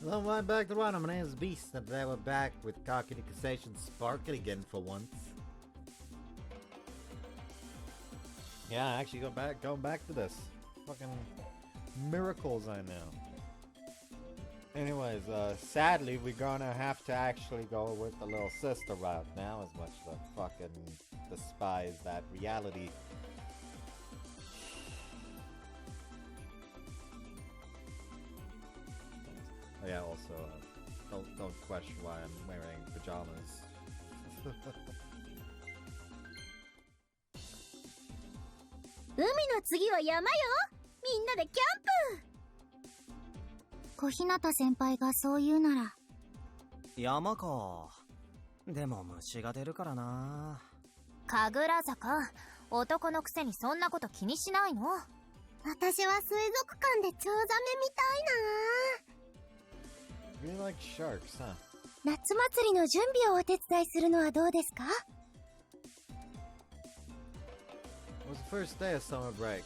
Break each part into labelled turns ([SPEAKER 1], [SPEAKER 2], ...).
[SPEAKER 1] Hello, I'm back to Toronto. My name is Beast, and today we're back with Kakenuke Seishun Sparking again for once. Yeah, actually going back to this. Fucking miracles I know. Anyways, sadly we're gonna have to actually go with the little sister route now, as much as I fucking despise that reality. Oh yeah, also, don't question why I'm wearing pajamas.
[SPEAKER 2] 海の次は山よ。みんなでキャンプ。小日向先輩がそう言うなら。
[SPEAKER 3] 山か。でも虫が出るからな。
[SPEAKER 2] 神楽坂、男のくせにそんなこと気にしないの？私は水族館でチョウザメ見たいな。
[SPEAKER 1] You like sharks, huh?
[SPEAKER 2] 夏祭りの準備をお手伝いするのはどうですか？
[SPEAKER 1] It was the first day of summer break.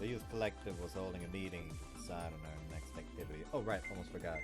[SPEAKER 1] The youth collective was holding a meeting to decide on our next activity. Oh right, almost forgot.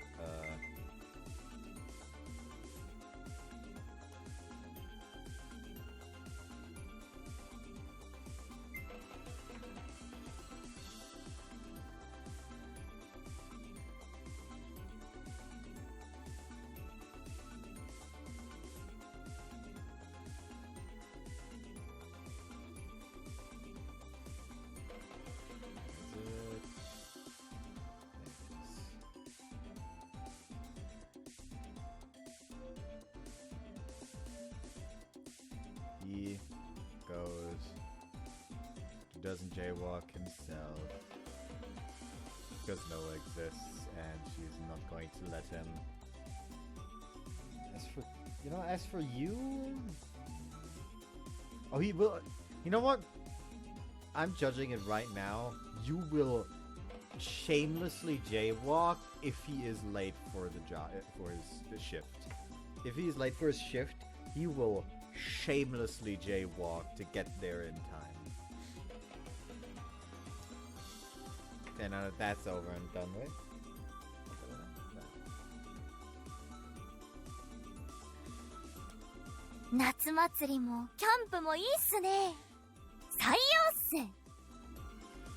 [SPEAKER 1] He goes. He doesn't jaywalk himself because Noah exists, and she's not going to let him. As for you, oh, he will. You know what? I'm judging it right now. You will shamelessly jaywalk if he is late for the job, for his shift. If he is late for his shift, he will shamelessly jaywalk to get there in time. And now that that's over and done with.
[SPEAKER 2] 夏祭りもキャンプもいいっすね。採用っ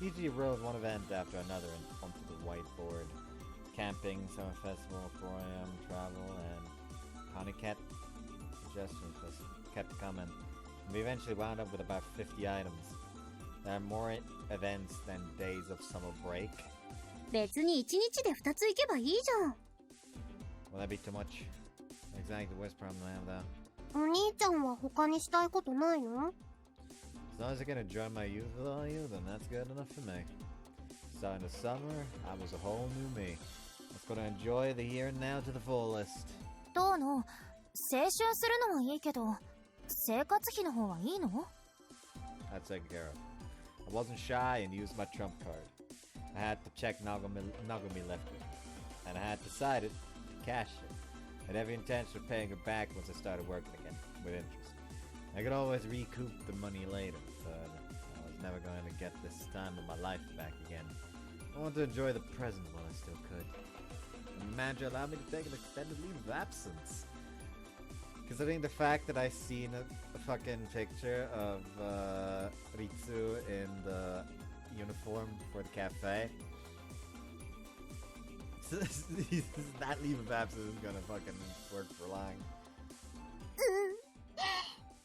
[SPEAKER 2] す。
[SPEAKER 1] He wrote one event after another onto the whiteboard. Camping, summer festival, 4 a.m. travel, and Kakenuke suggestions just kept coming. We eventually wound up with about 50 items. There are more events than days of summer break.
[SPEAKER 2] 別に1日で2つ行けばいいじゃん。
[SPEAKER 1] Will that be too much? Exactly the worst problem I have though.
[SPEAKER 2] お兄ちゃんは他にしたいことないの？
[SPEAKER 1] As long as I can enjoy my youth with all you, then that's good enough for me. Starting the summer, I was a whole new me. Let's go to enjoy the here and now to the fullest.
[SPEAKER 2] どうの？青春するのはいいけど、生活費の方はいいの？
[SPEAKER 1] That's taken care of. I wasn't shy and used my trump card. I had to check Nagumi left me, and I had decided to cash it. I had every intention of paying her back once I started working again, with interest. I could always recoup the money later, but I was never going to get this time of my life back again. I wanted to enjoy the present while I still could. The manager allowed me to take an extended leave of absence. Considering the fact that I seen a fucking picture of Ritsu in the uniform for the cafe, that leave of absence is gonna fucking work for long.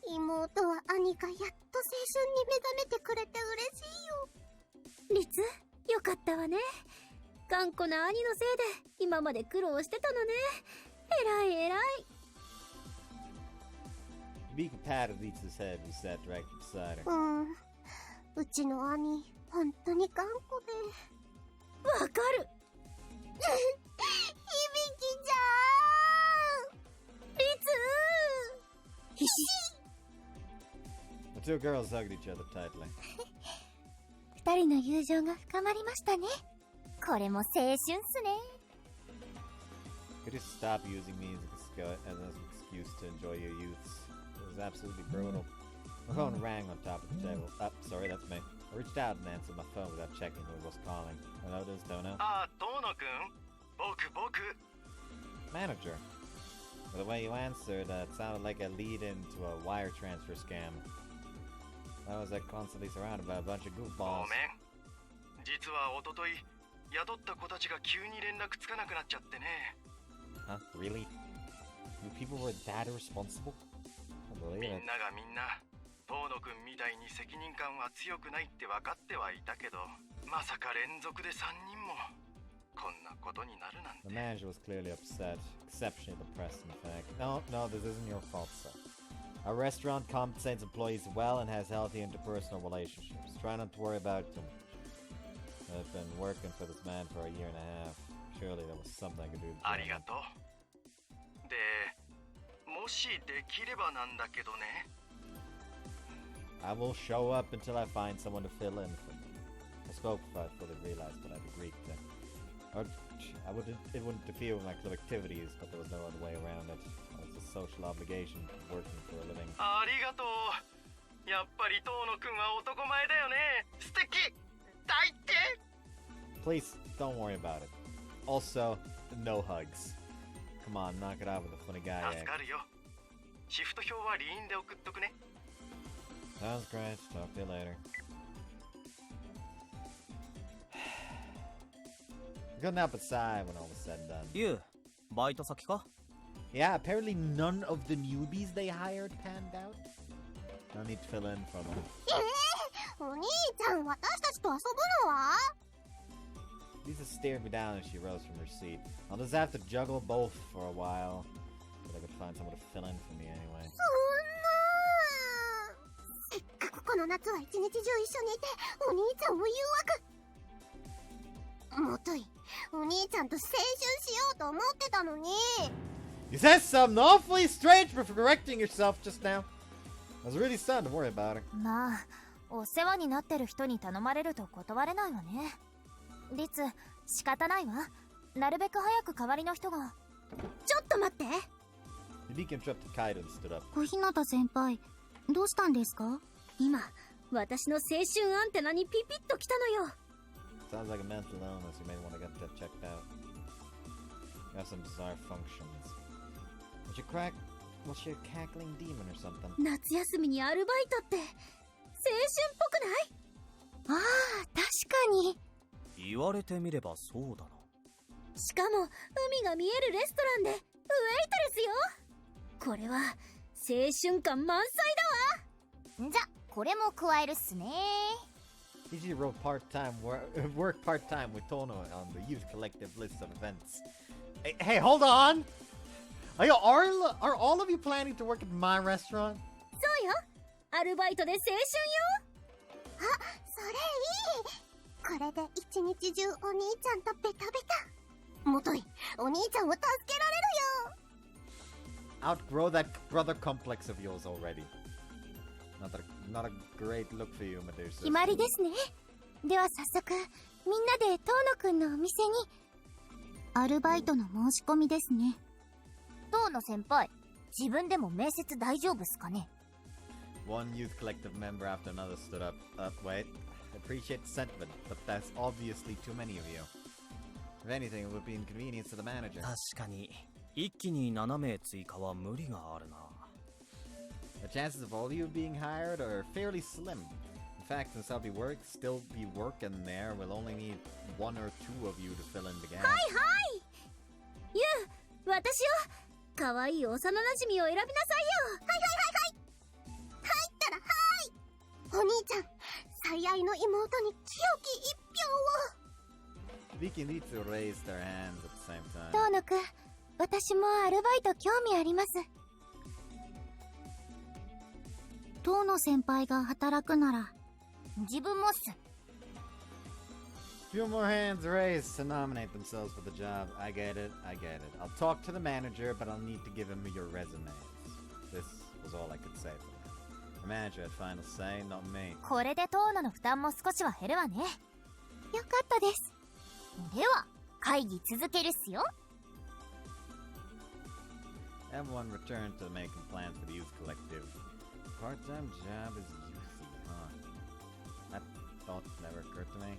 [SPEAKER 2] 妹は兄がやっと青春に目覚めてくれて嬉しいよ。リツ、よかったわね。頑固な兄のせいで今まで苦労してたのね。偉い偉い。
[SPEAKER 1] Being patted Ritsu's head was sat directly beside her.
[SPEAKER 2] うちの兄、本当に頑固で。わかる。響ちゃん。リツ。ひし。
[SPEAKER 1] The two girls hugged each other tightly.
[SPEAKER 2] 二人の友情が深まりましたね。これも青春っすね。
[SPEAKER 1] Could you stop using me as an excuse to enjoy your youths? It was absolutely brutal. My phone rang on top of the table. Oh, sorry, that's me. I reached out and answered my phone without checking who was calling. Hello, this is Dono.
[SPEAKER 3] あ、トーノくん。僕。
[SPEAKER 1] manager. But the way you answered, it sounded like a lead into a wire transfer scam. I was constantly surrounded by a bunch of goofballs.
[SPEAKER 4] ごめん。実は一昨日雇った子たちが急に連絡つかなくなっちゃってね。
[SPEAKER 1] Huh? Really? You people were that irresponsible? I believe
[SPEAKER 4] み
[SPEAKER 1] it.
[SPEAKER 4] んながみんな、遠野くんみたいに責任感は強くないって分かってはいたけど、まさか連続で3人もこんなことになるなんて。
[SPEAKER 1] The manager was clearly upset, exceptionally depressed in fact. No, this isn't your fault, sir. Our restaurant compensates employees well and has healthy interpersonal relationships. Try not to worry about it too much. I've been working for this man for a year and a half. Surely there was something I could do to
[SPEAKER 4] あ
[SPEAKER 1] join
[SPEAKER 4] りが
[SPEAKER 1] him.
[SPEAKER 4] とう。で、もしできればなんだけどね。
[SPEAKER 1] I will show up until I find someone to fill in for me. I spoke before I fully realized that I'd agreed to. It wouldn't interfere with my club activities, but there was no other way around it. It's a social obligation working for a living.
[SPEAKER 4] ありがとう。やっぱり遠野くんは男前だよね。素敵。大抵。
[SPEAKER 1] Please, don't worry about it. Also, no hugs. Come on, knock it out with a funny guy
[SPEAKER 4] 助
[SPEAKER 1] act.
[SPEAKER 4] かるよ。シフト表はリーンで送っとくね。
[SPEAKER 1] Sounds great. Talk to you later. Couldn't help but sigh when all was said and done.
[SPEAKER 3] ユウ、バイト先か？
[SPEAKER 1] Yeah, apparently none of the newbies they hired panned out. No need to fill in for them.
[SPEAKER 2] お兄ちゃん、私たちと遊ぶのは？
[SPEAKER 1] Lisa stared me down as she rose from her seat. I'll just have to juggle both for a while. But I could find someone to fill in for me anyway.
[SPEAKER 2] そんな。せっかくこの夏は一日中一緒にいて、お兄ちゃんを誘惑。もとい、お兄ちゃんと青春しようと思ってたのに。
[SPEAKER 1] You said something awfully strange for correcting yourself just now. I was really starting to worry about her.
[SPEAKER 5] まあ、お世話になってる人に頼まれると断れないわね。リツ、仕方ないわ。なるべく早く代わりの人が。
[SPEAKER 2] ちょっと待って。
[SPEAKER 1] The Deacon interrupted Kaiden and stood up.
[SPEAKER 2] 小日向先輩、どうしたんですか？今、私の青春アンテナにピピッと来たのよ。
[SPEAKER 1] Sounds like a mental illness. You may want to get that checked out. You have some bizarre functions. Was she a cackling demon or something?
[SPEAKER 2] 夏休みにアルバイトって青春っぽくない？ああ、確かに。
[SPEAKER 3] 言われてみればそうだな。
[SPEAKER 2] しかも海が見えるレストランでウェイトレスよ。これは青春感満載だわ。
[SPEAKER 5] じゃ、これも加えるっすね。
[SPEAKER 1] Ichi wrote work part-time with Tono on the youth collective list of events. Hey, hold on! Are all of you planning to work at my restaurant?
[SPEAKER 2] そうよ。アルバイトで青春よ。あ、それいい。これで一日中お兄ちゃんとベタベタ。もとい、お兄ちゃんを助けられるよ。
[SPEAKER 1] Outgrow that brother complex of yours already. Not a great look for you, Medusa.
[SPEAKER 2] 決まりですね。では早速、みんなで遠野くんのお店に。アルバイトの申し込みですね。
[SPEAKER 5] 遠野先輩、自分でも面接大丈夫っすかね？
[SPEAKER 1] One youth collective member after another stood up. Wait. I appreciate the sentiment, but that's obviously too many of you. If anything, it would be inconvenience to the manager.
[SPEAKER 3] 確かに、一気に7名追加は無理があるな。
[SPEAKER 1] The chances of all of you being hired are fairly slim. In fact, since I'll still be working there, we'll only need one or two of you to fill in the gap.
[SPEAKER 2] はいはい。ゆう、私よ。可愛い幼馴染を選びなさいよ。はいはいはいはい。入ったらはい。お兄ちゃん、最愛の妹に清き一票を。
[SPEAKER 1] Viki and Ritsu raised their hands at the same time.
[SPEAKER 2] 遠野くん、私もアルバイト興味あります。遠野先輩が働くなら。
[SPEAKER 5] 自分もっす。
[SPEAKER 1] Few more hands raised to nominate themselves for the job. I get it. I'll talk to the manager, but I'll need to give him your resumes. This was all I could say for them. The manager had final say, not me.
[SPEAKER 5] これで遠野の負担も少しは減るわね。
[SPEAKER 2] よかったです。
[SPEAKER 5] では、会議続けるっすよ。
[SPEAKER 1] Everyone returned to making plans for the youth collective. Part-time job is youthy, huh? That thought never occurred to me.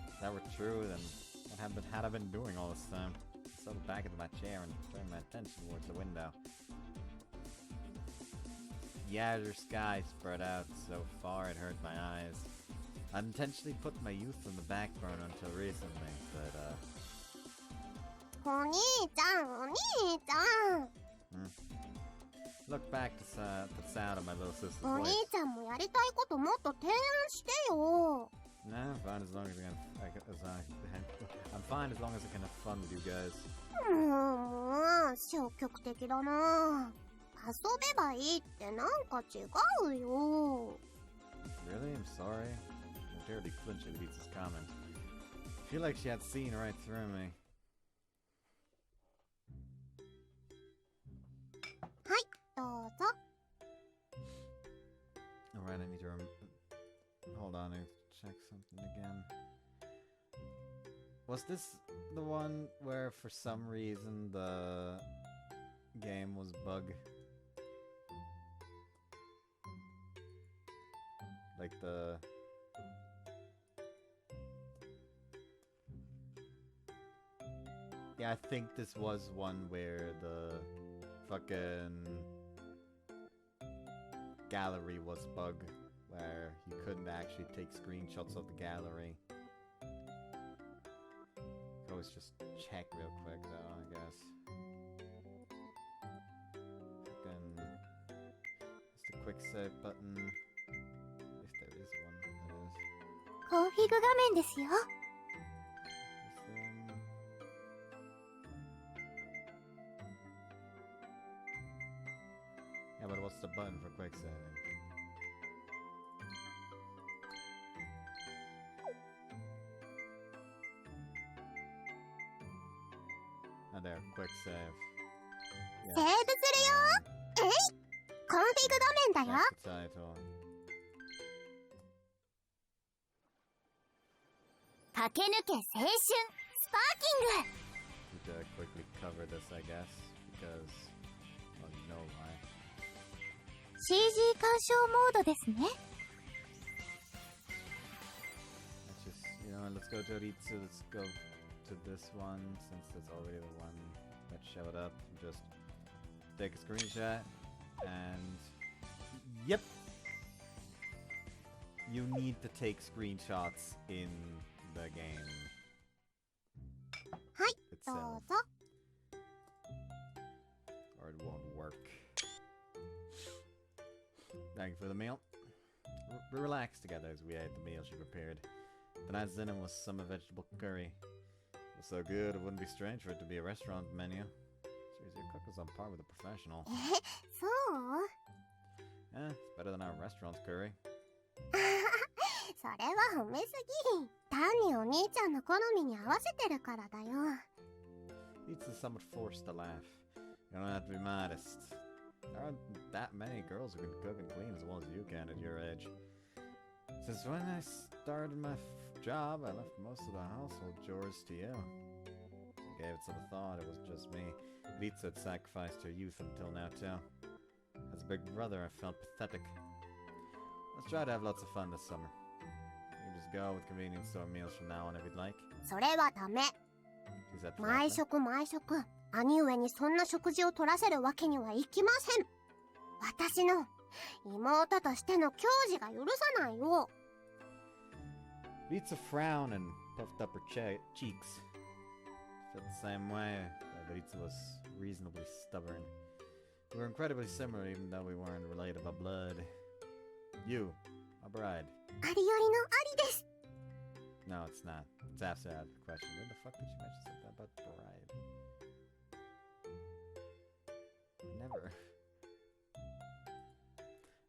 [SPEAKER 1] If that were true, then what had I been doing all this time? settled back into my chair and turned my attention towards the window. The azure sky spread out so far it hurt my eyes. I'd intentionally put my youth on the back burner until recently, but,
[SPEAKER 2] お兄ちゃん、お兄ちゃん。
[SPEAKER 1] Look back to the sound of my little sister's
[SPEAKER 2] お
[SPEAKER 1] voice.
[SPEAKER 2] 兄ちゃんもやりたいこともっと提案してよ。
[SPEAKER 1] No, I'm fine as long as I'm fine as long as I can have fun with you guys.
[SPEAKER 2] もう、消極的だな。遊べばいいってなんか違うよ。
[SPEAKER 1] Really? I'm sorry. I'm terribly flinching at Ritsu's comment. I feel like she had seen right through me.
[SPEAKER 2] はい、どうぞ。
[SPEAKER 1] Alright, I need to hold on, I need to check something again. Was this the one where for some reason the game was bug? Like the... Yeah, I think this was one where the fucking gallery was bug, where you couldn't actually take screenshots of the gallery. Could always just check real quick though, I guess. Fucking... Just a quick save button. If there is one, that is.
[SPEAKER 2] コンフィグ画面ですよ。
[SPEAKER 1] Yeah, but what's the button for quick saving? Oh, there, quick save.
[SPEAKER 2] セーブするよ。えい、コンフィグ画面だよ。
[SPEAKER 1] That's the title.
[SPEAKER 2] 駆け抜け青春スパーキング。
[SPEAKER 1] Need to quickly cover this, I guess, because well, you know why.
[SPEAKER 2] CG 鑑賞モードですね。
[SPEAKER 1] Let's just, you know, let's go to Ritsu, let's go to this one, since that's already the one that showed up. Just take a screenshot, and... Yep! You need to take screenshots in the game.
[SPEAKER 2] はい、ど
[SPEAKER 1] itself,
[SPEAKER 2] うぞ。
[SPEAKER 1] or it won't work. Thank you for the meal. We relaxed together as we ate the meal she prepared. Tonight's dinner was summer vegetable curry. It was so good, it wouldn't be strange for it to be a restaurant menu. Jeez, your cook was on par with a professional.
[SPEAKER 2] え、そう
[SPEAKER 1] Eh, it's better than our restaurant's curry.
[SPEAKER 2] それは褒めすぎ。単にお兄ちゃんの好みに合わせてるからだよ。
[SPEAKER 1] It's somewhat forced to laugh. You don't have to be modest. There aren't that many girls who can cook and clean as well as you can at your age. Since when I started my job, I left most of the household chores to you. I gave it some thought, it was just me. Ritsu had sacrificed her youth until now too. As a big brother, I felt pathetic. Let's try to have lots of fun this summer. You can just go with convenience store meals from now on if you'd like.
[SPEAKER 2] それはダメ。
[SPEAKER 1] She said
[SPEAKER 2] 毎
[SPEAKER 1] flatly.
[SPEAKER 2] 食毎食。兄上にそんな食事を取らせるわけにはいきません。私の妹としての矜持が許さないよ。
[SPEAKER 1] Ritsu frowned and puffed up her cheeks. Felt the same way, but Ritsu was reasonably stubborn. We were incredibly similar even though we weren't related by blood. You, my bride.
[SPEAKER 2] ありよりのありです。
[SPEAKER 1] No, it's not. It's after that question. When the fuck did she mention something about bride? Never.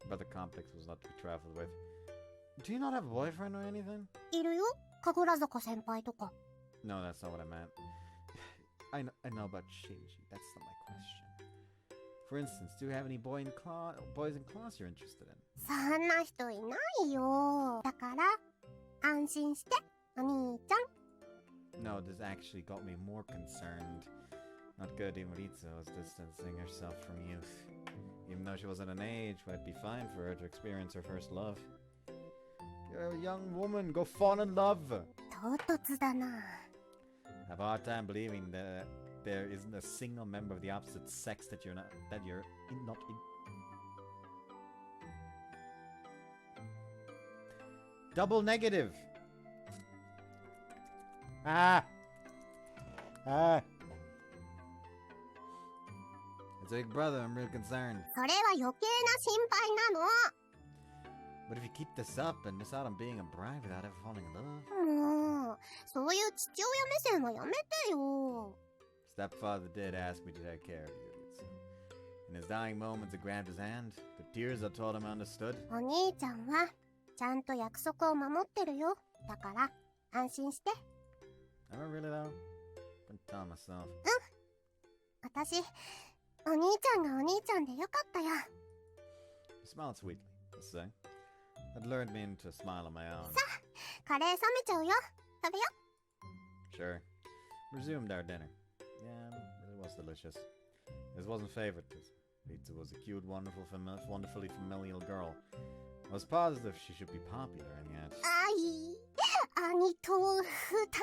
[SPEAKER 1] But the complex was not to be trifled with. Do you not have a boyfriend or anything?
[SPEAKER 2] いるよ。神楽坂先輩とか。
[SPEAKER 1] No, that's not what I meant. I know about Shinji. That's not my question. For instance, do you have any boys in class you're interested in?
[SPEAKER 2] そんな人いないよ。だから安心して、お兄ちゃん。
[SPEAKER 1] No, this actually got me more concerned. Not good, even Ritsu was distancing herself from youth. Even though she was at an age where it'd be fine for her to experience her first love. You're a young woman, go fall in love!
[SPEAKER 2] 唐突だな。
[SPEAKER 1] I have a hard time believing that there isn't a single member of the opposite sex that you're not in. Double negative. Ah. It's Big Brother, I'm real concerned.
[SPEAKER 2] それは余計な心配なの。
[SPEAKER 1] But if you keep this up and miss out on being a bride without ever falling in love?
[SPEAKER 2] もう、そういう父親目線はやめてよ。
[SPEAKER 1] Stepfather did ask me to take care of you. In his dying moments, he grabbed his hand. The tears I told him I understood.
[SPEAKER 2] お兄ちゃんは、ちゃんと約束を守ってるよ。だから、安心して。
[SPEAKER 1] Am I really though? Been telling myself.
[SPEAKER 2] 私、お兄ちゃんがお兄ちゃんでよかったよ。
[SPEAKER 1] He smiled sweetly, let's say. That lured me into a smile on my own.
[SPEAKER 2] カレー冷めちゃうよ。食べよ。
[SPEAKER 1] Sure. Resumed our dinner. Yeah, it was delicious. This wasn't favorite, because Ritsu was a cute, wonderfully familial girl. I was positive she should be popular, and yet...
[SPEAKER 2] 兄と二人。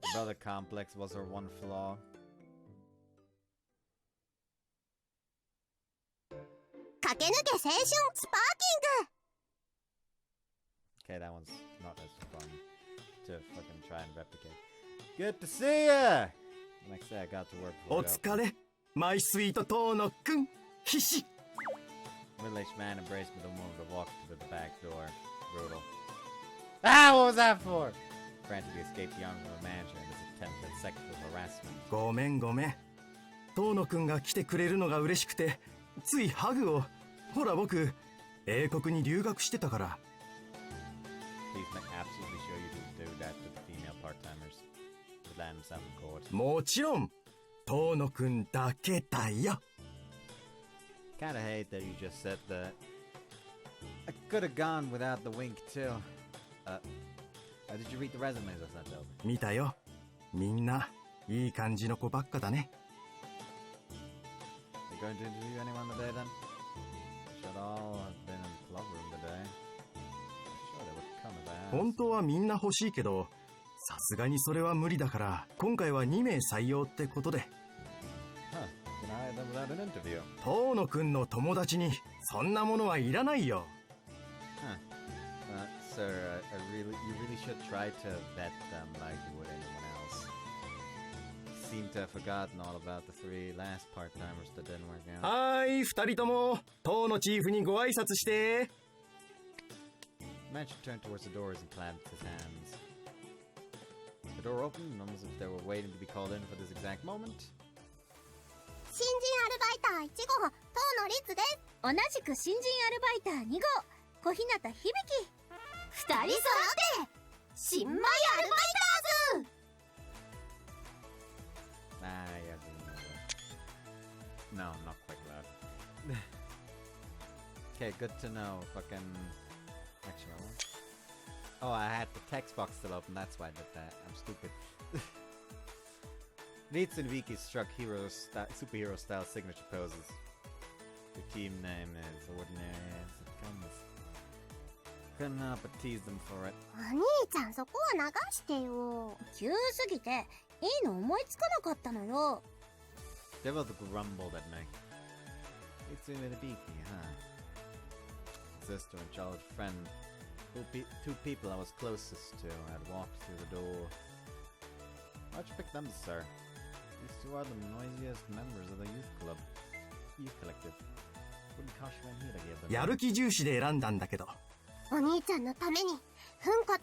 [SPEAKER 1] The brother complex was her one flaw.
[SPEAKER 2] Kakenuke Seishun Sparking!
[SPEAKER 1] Okay, that one's not as fun to fucking try and replicate. Good to see ya! The next day I got to work for
[SPEAKER 6] お疲れ、マイスイートトーノくん。ひし。
[SPEAKER 1] Middle-aged man embraced me the moment I walked to the back door. Brutal. Ah, what was that for? Frantically escaped the arms of a manager in his attempt at sexual harassment.
[SPEAKER 6] ごめんごめん。トーノくんが来てくれるのが嬉しくて、ついハグを。ほら僕、英国に留学してたから。
[SPEAKER 1] Please make absolutely sure you do that to the female part-timers. Would land himself in court.
[SPEAKER 6] もちろん、トーノくんだけだよ。
[SPEAKER 1] Kinda hate that you just said that. I could have gone without the wink too. Did you read the resumes I sent over?
[SPEAKER 6] 見たよ。みんな、いい感じの子ばっかだね。
[SPEAKER 1] You going to interview anyone today then? Should all have been in the club room today. Sure they would come if I asked.
[SPEAKER 6] 本当はみんな欲しいけど、さすがにそれは無理だから、今回は2名採用ってことで。
[SPEAKER 1] Huh, can I hire them without an interview?
[SPEAKER 6] トーノくんの友達に、そんなものはいらないよ。
[SPEAKER 1] Huh. Sir, you really should try to vet them like you would anyone else. Seem to have forgotten all about the 3 last part-timers that didn't work out.
[SPEAKER 6] はーい、2人とも、トーノチーフにご挨拶して。
[SPEAKER 1] The manager turned towards the doors and clapped his hands. The door opened, and almost as if they were waiting to be called in for this exact moment.
[SPEAKER 2] 新人アルバイター1号、東野律です。同じく新人アルバイター2号、小日向響。2人揃って、新米アルバイターズ。
[SPEAKER 1] Yeah, no, not quite that. Okay, good to know. Fucking. Actually, oh, I had the text box still open. That's why I did that. I'm stupid. Ritsu and Viki struck superhero style signature poses. The team name is ordinary as it comes. Couldn't help but tease them for it.
[SPEAKER 2] お兄ちゃん、そこは流してよ。急すぎて、いいの思いつかなかったのよ。
[SPEAKER 1] They both grumbled at me. Ritsu and Viki, huh? Sister and childhood friend. Two people I was closest to had walked through the door. Why'd you pick them, sir? These two are the noisiest members of the youth collective. Wouldn't cost you one here to give them.
[SPEAKER 6] やる気重視で選んだんだけど。
[SPEAKER 2] お兄ちゃんのために、粉骨再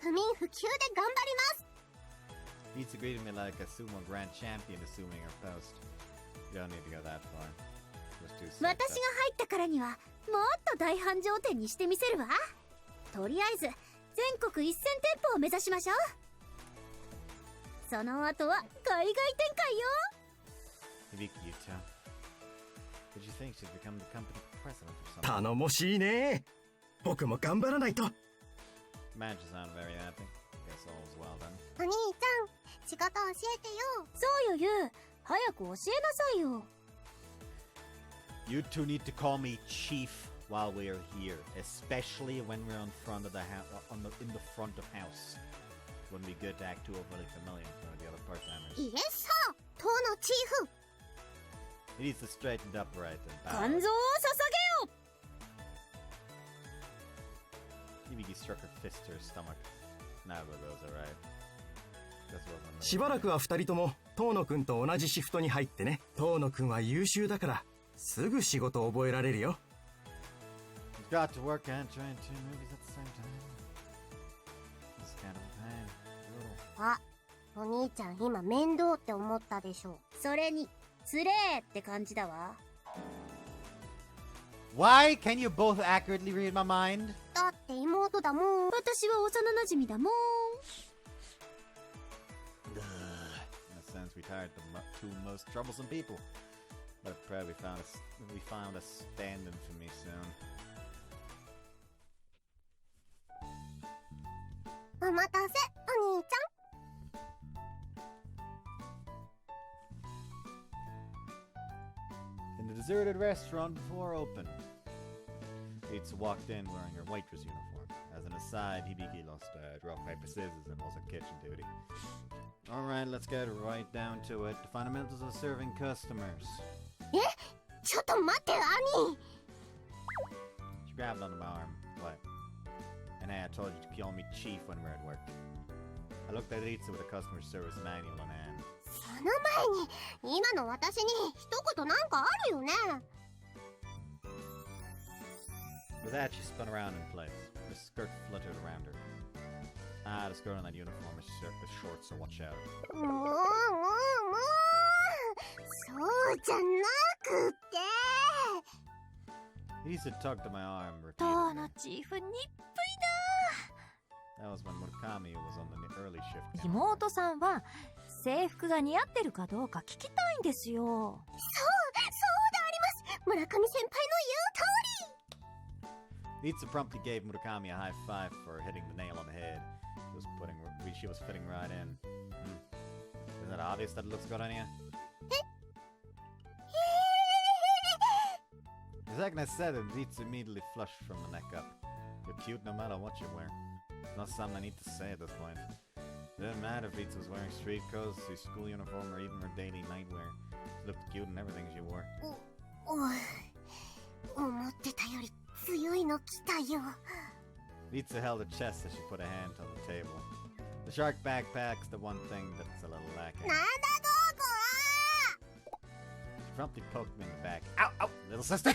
[SPEAKER 2] 新、不眠不休で頑張ります。
[SPEAKER 1] Ritsu greeted me like a sumo grand champion assuming her post. You don't need to go that far. Just too
[SPEAKER 2] 私が入ったからには、もっと大繁盛店にしてみせるわ。とりあえず、全国1000店舗を目指しましょう。その後は海外展開よ。
[SPEAKER 1] Viki, you too. Did you think she'd become the company president or something?
[SPEAKER 6] 頼もしいね。僕も頑張らないと。
[SPEAKER 1] Manager sounded very happy. Guess all's well then.
[SPEAKER 2] お兄ちゃん、仕事教えてよ。そうよ、ゆう。早く教えなさいよ。
[SPEAKER 1] You two need to call me Chief while we're here, especially when we're in front of the in the front of house. Wouldn't be good to act too overly familiar in front of the other part-timers.
[SPEAKER 2] イエスサチーフ。
[SPEAKER 1] He needs to straighten upright and
[SPEAKER 2] 肝
[SPEAKER 1] bow.
[SPEAKER 2] 臓を捧げよ。
[SPEAKER 1] Hibiki struck her fist to her stomach. Neither of those, alright. This wasn't
[SPEAKER 6] しばらくは二人とも遠野くんと同じシフトに入ってね。遠野くんは優秀だからすぐ仕事を覚えられるよ。
[SPEAKER 1] He's got to work and try two movies at the same time. It's kind of a pain. Brutal.
[SPEAKER 2] あ、お兄ちゃん今面倒って思ったでしょ。それにつれーって感じだわ。
[SPEAKER 1] Why can you both accurately read my mind?
[SPEAKER 2] だって妹だもん。私は幼馴染だもん。
[SPEAKER 1] In a sense, we tired the two most troublesome people. But I'm proud we found a stand-in for me soon.
[SPEAKER 2] お待たせ、お兄ちゃん。
[SPEAKER 1] In the deserted restaurant before open, Ritsu walked in wearing her waitress uniform. As an aside, Hibiki lost rock, paper, scissors and also kitchen duty. Alright, let's get right down to it. The fundamentals of serving customers.
[SPEAKER 2] え、ちょっと待って、兄。
[SPEAKER 1] She grabbed onto my arm. What? And hey, I told you to call me Chief when we're at work. I looked at Ritsu with a customer service manual in hand.
[SPEAKER 2] その前に、今の私に一言なんかあるよね。
[SPEAKER 1] With that, she spun around in place. The skirt fluttered around her. Ah, the skirt on that uniform is short, so watch out.
[SPEAKER 2] もうそうじゃなくって。
[SPEAKER 1] Ritsu tugged at my arm
[SPEAKER 5] 遠
[SPEAKER 1] repeatedly.
[SPEAKER 5] 野チーフ日
[SPEAKER 1] That was when Murakami was on the early shift.
[SPEAKER 5] 妹さんは制服が似合ってるかどうか聞きたいんですよ。
[SPEAKER 2] そうであります。村上先輩の言う通り。
[SPEAKER 1] Ritsu promptly gave Murakami a high five for hitting the nail on the head. She was fitting right in. Isn't it obvious that it looks good on you? The second I said it, Ritsu immediately flushed from the neck up. You're cute no matter what you wear. It's not something I need to say at this point. It didn't matter if Ritsu was wearing street clothes, her school uniform, or even her daily nightwear. She looked cute in everything she wore.
[SPEAKER 2] 思ってたより強いの来たよ。
[SPEAKER 1] Ritsu held her chest as she put a hand on the table. The shark backpack's the one thing that's a little lacking.
[SPEAKER 2] なんだどこ
[SPEAKER 1] She promptly poked me in the back. Ow! Ow! Little sister!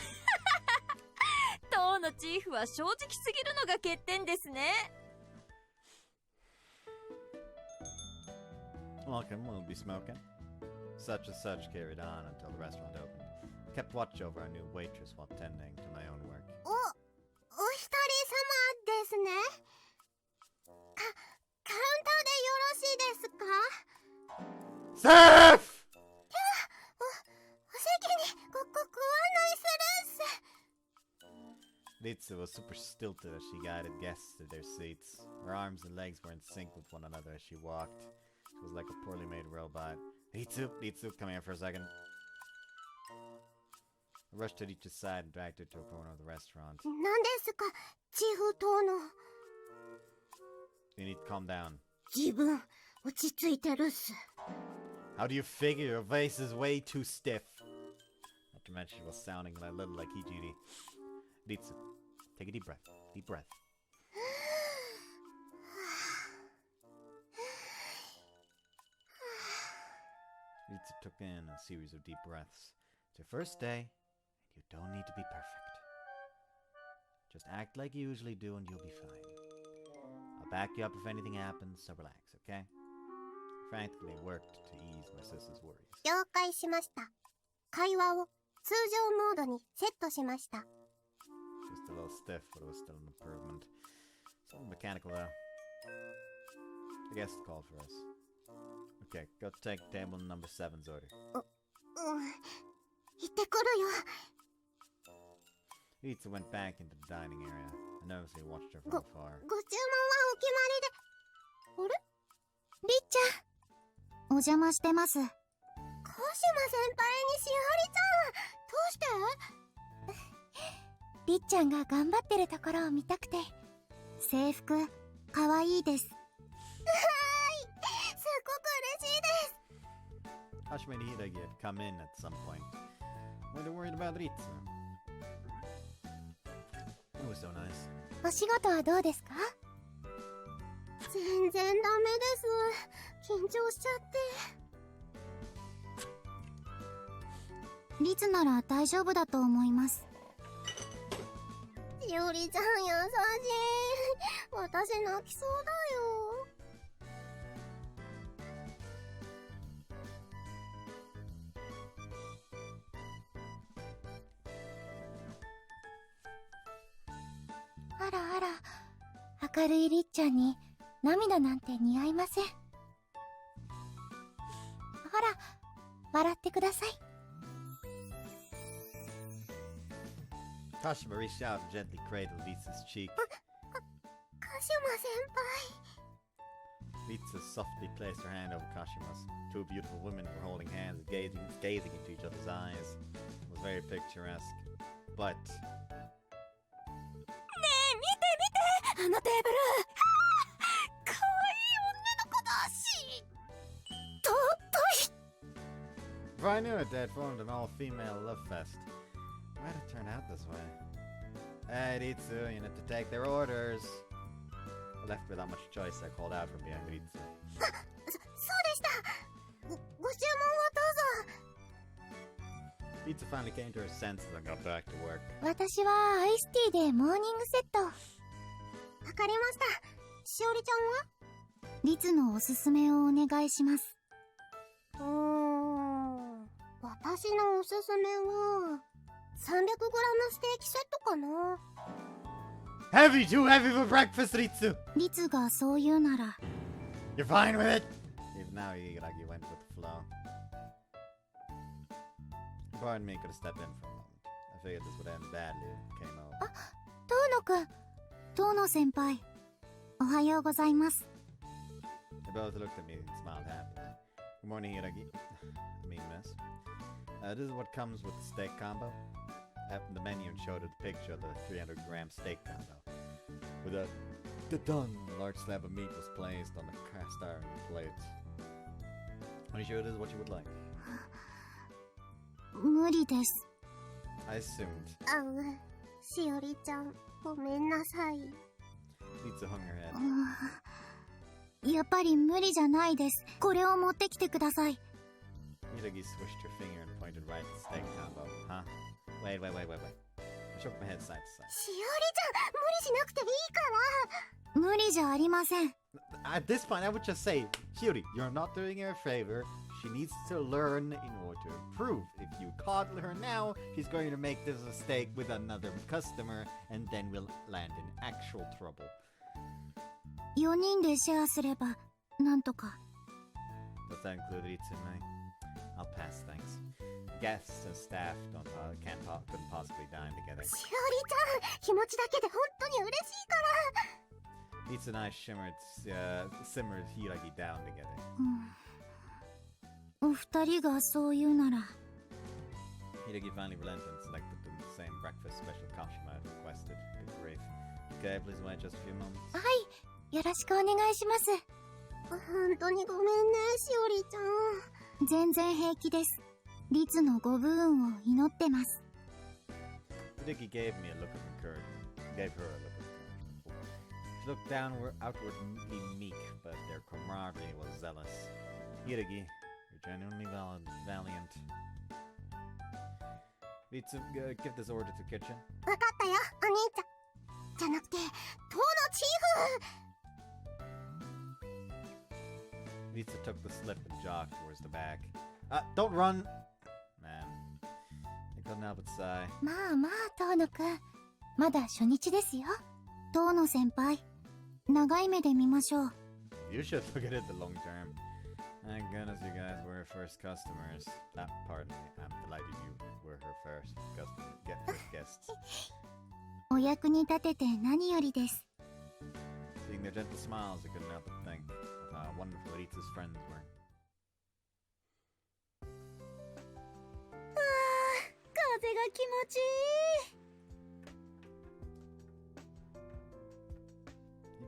[SPEAKER 5] 遠野チーフは正直すぎるのが欠点ですね。
[SPEAKER 1] Welcome, we'll be smoking. Such and such carried on until the restaurant opened. Kept watch over our new waitress while tending to my own work.
[SPEAKER 2] お一人様ですね。カウンターでよろしいですか？
[SPEAKER 1] Safe!
[SPEAKER 2] お席にご案内するっす。
[SPEAKER 1] Ritsu was super stilted as she guided guests to their seats. Her arms and legs were in sync with one another as she walked. She was like a poorly made robot. Ritsu, come here for a second. I rushed to Ritsu's side and dragged her to a corner of the restaurant.
[SPEAKER 2] 何ですか、チーフ島の。
[SPEAKER 1] You need to calm down.
[SPEAKER 2] 自分落ち着いてるっす。
[SPEAKER 1] How do you figure? Your face is way too stiff. Not to mention she was sounding a little like Hijiri. Ritsu, take a deep breath. Deep breath. Ritsu took in a series of deep breaths. It's your first day, and you don't need to be perfect. Just act like you usually do and you'll be fine. I'll back you up if anything happens, so relax, okay? Frankly, worked to ease my sister's worries.
[SPEAKER 2] 了解しました。会話を通常モードにセットしました。
[SPEAKER 1] Just a little stiff, but it was still an improvement. Something mechanical though. The guest called for us. Okay, go take table number 7's order.
[SPEAKER 2] 行ってくるよ。
[SPEAKER 1] Ritsu went back into the dining area. I nervously watched her from afar.
[SPEAKER 2] ご注文はお決まりで。あれ？りっちゃん。お邪魔してます。鹿島先輩にしおりちゃん。どうして？りっちゃんが頑張ってるところを見たくて。制服、かわいいです。はい。すごく嬉しいです。
[SPEAKER 1] Kashima and Hidagi had come in at some point. When they're worried about Ritsu. It was so nice.
[SPEAKER 2] お仕事はどうですか？全然ダメです。緊張しちゃって。リツなら大丈夫だと思います。しおりちゃん優しい。私泣きそうだよ。あらあら、明るいりっちゃんに涙なんて似合いません。ほら、笑ってください。
[SPEAKER 1] Kashima reached out and gently cradled Ritsu's cheek.
[SPEAKER 2] カシマ先輩。
[SPEAKER 1] Ritsu softly placed her hand over Kashima's. Two beautiful women were holding hands, gazing into each other's eyes. It was very picturesque. But
[SPEAKER 2] あのテーブルかわいい女の子だし尊い。
[SPEAKER 1] if I knew it, they'd formed an all-female love fest. Why'd it turn out this way? Hey, Ritsu, you need to take their orders. Left without much choice, I called out from behind Ritsu.
[SPEAKER 2] そうでした。ご注文をどうぞ。
[SPEAKER 1] Ritsu finally came to her senses and got back to work.
[SPEAKER 2] 私はアイスティーでモーニングセット。わかりました。しおりちゃんは？リツのおすすめをお願いします。私のおすすめは 300g ステーキセットかな。
[SPEAKER 1] Heavy, too heavy for breakfast, Ritsu!
[SPEAKER 2] リツがそう言うなら。
[SPEAKER 1] You're fine with it? Even now, Hidagi went with the flow. Pardon me, could have stepped in for a moment. I figured this would end badly if it came out.
[SPEAKER 2] 遠野くん、遠野先輩、おはようございます。
[SPEAKER 1] They both looked at me and smiled happily. Good morning, Hidagi. I mean, miss. This is what comes with the steak combo. I opened the menu and showed her the picture of the 300-gram steak combo. With a done, a large slab of meat was placed on the cast iron plate. Are you sure this is what you would like?
[SPEAKER 2] 無理です。
[SPEAKER 1] I assumed.
[SPEAKER 2] しおりちゃん、ごめんなさい。
[SPEAKER 1] Ritsu hung her head.
[SPEAKER 2] やっぱり無理じゃないです。これを持ってきてください。
[SPEAKER 1] Hidagi swished her finger and pointed right at the steak combo. Huh? Wait. I shook my head side to side.
[SPEAKER 2] しおりちゃん、無理しなくていいから。無理じゃありません。
[SPEAKER 1] At this point, I would just say, Shiori, you're not doing her a favor. She needs to learn in order to improve. If you coddle her now, she's going to make this mistake with another customer, and then we'll land in actual trouble.
[SPEAKER 2] 4人でシェアすれば、なんとか。
[SPEAKER 1] Does that include Ritsu and me? I'll pass, thanks. Guests and staff couldn't possibly dine together.
[SPEAKER 2] しおりちゃん、気持ちだけで本当に嬉しいから。
[SPEAKER 1] Ritsu and I simmered Hiragi down together.
[SPEAKER 2] お二人がそう言うなら。
[SPEAKER 1] Hiragi finally relented and selected the same breakfast special Kashima had requested. Good grief. Okay, please wait just a few moments.
[SPEAKER 2] はい、よろしくお願いします。本当にごめんね、しおりちゃん。全然平気です。リツのご武運を祈ってます。
[SPEAKER 1] Hiragi gave her a look of encouragement. She looked outwardly meek, but their camaraderie was zealous. Hiragi, you're genuinely valiant. Ritsu, give this order to the kitchen.
[SPEAKER 2] わかったよ、お兄ちゃん。じゃなくて、当のチーフ。
[SPEAKER 1] Ritsu took the slip and jogged towards the back. Don't run! Man, I couldn't help but sigh.
[SPEAKER 2] まあまあ、遠野くん。まだ初日ですよ。遠野先輩、長い目で見ましょう。
[SPEAKER 1] You should look at it the long term. Thank goodness you guys were her first customers. Pardon me, I'm delighted you were her first guests.
[SPEAKER 2] お役に立てて何よりです。
[SPEAKER 1] Seeing their gentle smiles, I couldn't help but think of how wonderful Ritsu's friends were.
[SPEAKER 2] 風が気持ちいい。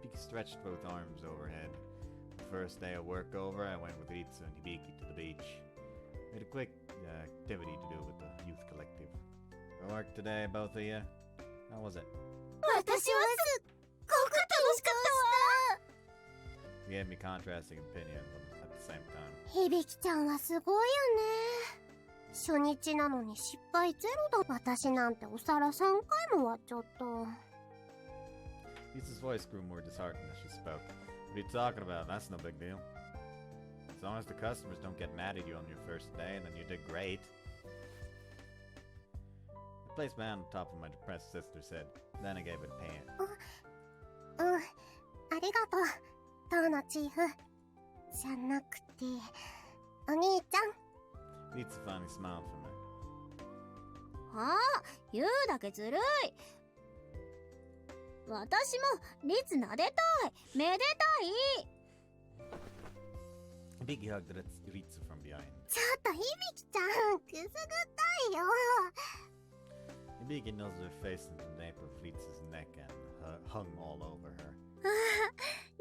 [SPEAKER 1] Hibiki stretched both arms overhead. The first day of work over, I went with Ritsu and Hibiki to the beach. quick activity to do with the youth collective. Good work today, both of you. How was it?
[SPEAKER 2] 私はすっごく楽しかったわ。
[SPEAKER 1] You gave me contrasting opinions at the same time.
[SPEAKER 2] 響ちゃんはすごいよね。初日なのに失敗ゼロだ。私なんてお皿3回も割っちゃった。
[SPEAKER 1] Lisa's voice grew more disheartened as she spoke. What are you talking about? That's no big deal. As long as the customers don't get mad at you on your first day, then you did great. I placed my hand on top of my depressed sister's head. Then I gave it a pan.
[SPEAKER 2] ありがとう、当のチーフ。じゃなくて、お兄ちゃん。
[SPEAKER 1] Lisa finally smiled for me.
[SPEAKER 2] ああ、言うだけずるい。私もリツ撫でたい、めでたい。
[SPEAKER 1] Biggie hugged Ritsu from behind.
[SPEAKER 2] ちょっと響ちゃん、くすぐったいよ。
[SPEAKER 1] Biggie nuzzled her face into the nape of Ritsu's neck and hung all over her.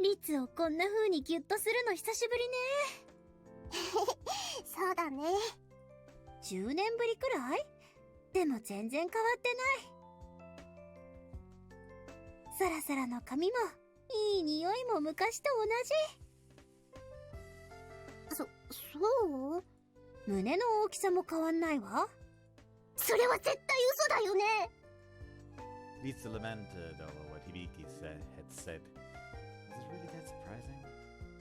[SPEAKER 2] リツをこんな風にギュッとするの久しぶりね。そうだね。10年ぶりくらい？でも全然変わってない。サラサラの髪もいい匂いも昔と同じ。そう？胸の大きさも変わんないわ。それは絶対嘘だよね。
[SPEAKER 1] Ritsu lamented over what Hibiki had said. Was it really that surprising?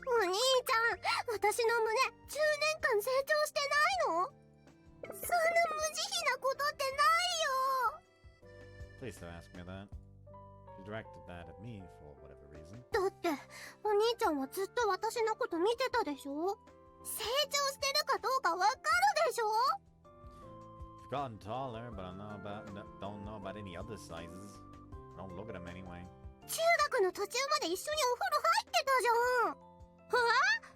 [SPEAKER 2] お兄ちゃん、私の胸10年間成長してないの？そんな無慈悲なことってないよ。
[SPEAKER 1] Please don't ask me that. She directed that at me for whatever reason.
[SPEAKER 2] だってお兄ちゃんはずっと私のこと見てたでしょ。成長してるかどうかわかるでしょ。
[SPEAKER 1] I've gotten taller, but don't know about any other sizes. I don't look at them anyway.
[SPEAKER 2] 中学の途中まで一緒にお風呂入ってたじゃん。はあ？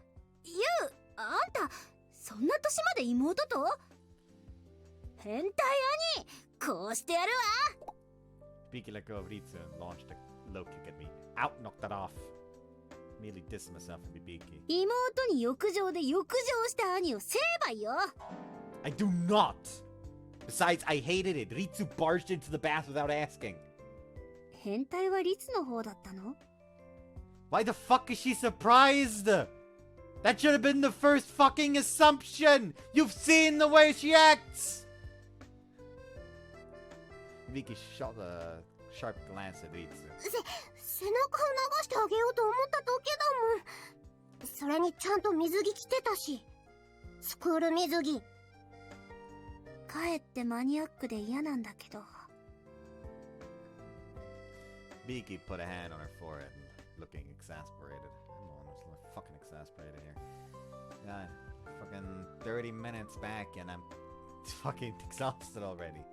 [SPEAKER 2] ユウ、あんたそんな年まで妹と？変態兄、こうしてやるわ。
[SPEAKER 1] Hibiki let go of Ritsu and launched a low kick at me. Out, knocked that off. Immediately dissed myself from Hibiki.
[SPEAKER 2] 妹に浴場で浴場した兄を成敗よ。
[SPEAKER 1] I do not! Besides, I hated it. Ritsu barged into the bath without asking.
[SPEAKER 2] 変態はリツの方だったの？
[SPEAKER 1] Why the fuck is she surprised? That should have been the first fucking assumption! You've seen the way she acts! Hibiki shot a sharp glance at Ritsu.
[SPEAKER 2] 背中を流してあげようと思っただけだもん。それにちゃんと水着着てたし。スクール水着。かえってマニアックで嫌なんだけど。
[SPEAKER 1] Hibiki put a hand on her forehead, looking exasperated. I'm almost fucking exasperated here. Yeah, fucking 30 minutes back and I'm fucking exhausted already.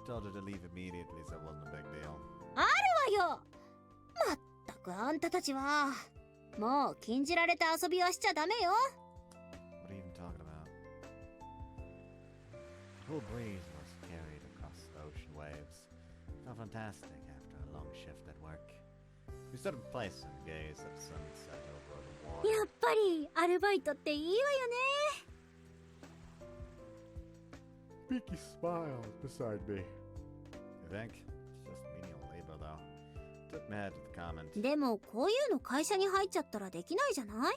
[SPEAKER 1] Told her to leave immediately so it wasn't a big deal.
[SPEAKER 2] あるわよ。まったくあんたたちは。もう禁じられた遊びはしちゃダメよ。
[SPEAKER 1] What are you even talking about? A cool breeze was carried across the ocean waves. Felt fantastic after a long shift at work. We stood in place and gazed at the sunset over the water.
[SPEAKER 2] やっぱりアルバイトっていいわよね。
[SPEAKER 1] Vicky smiled beside me. You think? It's just menial labor, though. Took my head to the comment.
[SPEAKER 2] でもこういうの会社に入っちゃったらできないじゃない？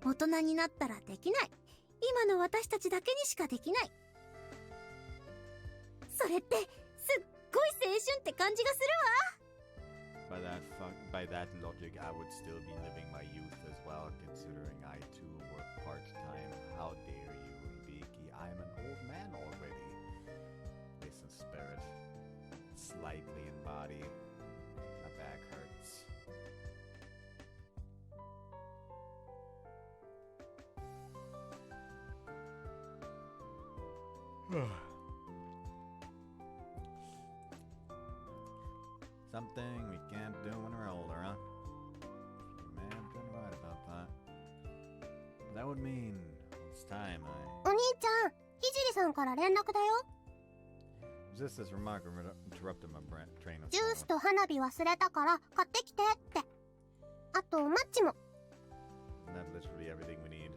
[SPEAKER 2] 大人になったらできない。今の私たちだけにしかできない。それってすっごい青春って感じがするわ。
[SPEAKER 1] By that logic, I would still be living my youth as well, considering I too work part-time. How dare you, Hibiki? I'm an old man already. At least in spirit. Slightly in body. My back hurts. Something we can't do when we're older, huh? You may have been right about that. That would mean it's time I...
[SPEAKER 2] お兄ちゃん、ひじりさんから連絡だよ。
[SPEAKER 1] Resistance remark interrupted my train of
[SPEAKER 2] ジュース
[SPEAKER 1] thought.
[SPEAKER 2] と花火忘れたから買ってきてって。あとマッチも。
[SPEAKER 1] That's literally everything we need.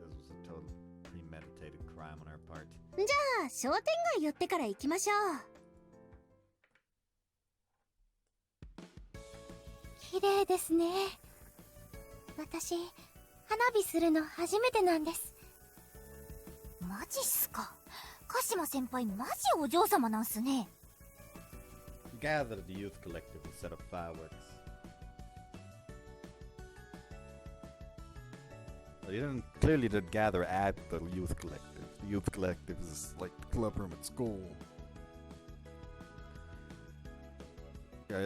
[SPEAKER 1] this was a total premeditated crime on our part.
[SPEAKER 2] じゃあ商店街寄ってから行きましょう。綺麗ですね。私花火するの初めてなんです。
[SPEAKER 5] マジっすか。鹿島先輩マジお嬢様なんすね。
[SPEAKER 1] You gathered at the youth collective and set up fireworks. Well, you clearly didn't gather at the youth collective. The youth collective is like the club room at school.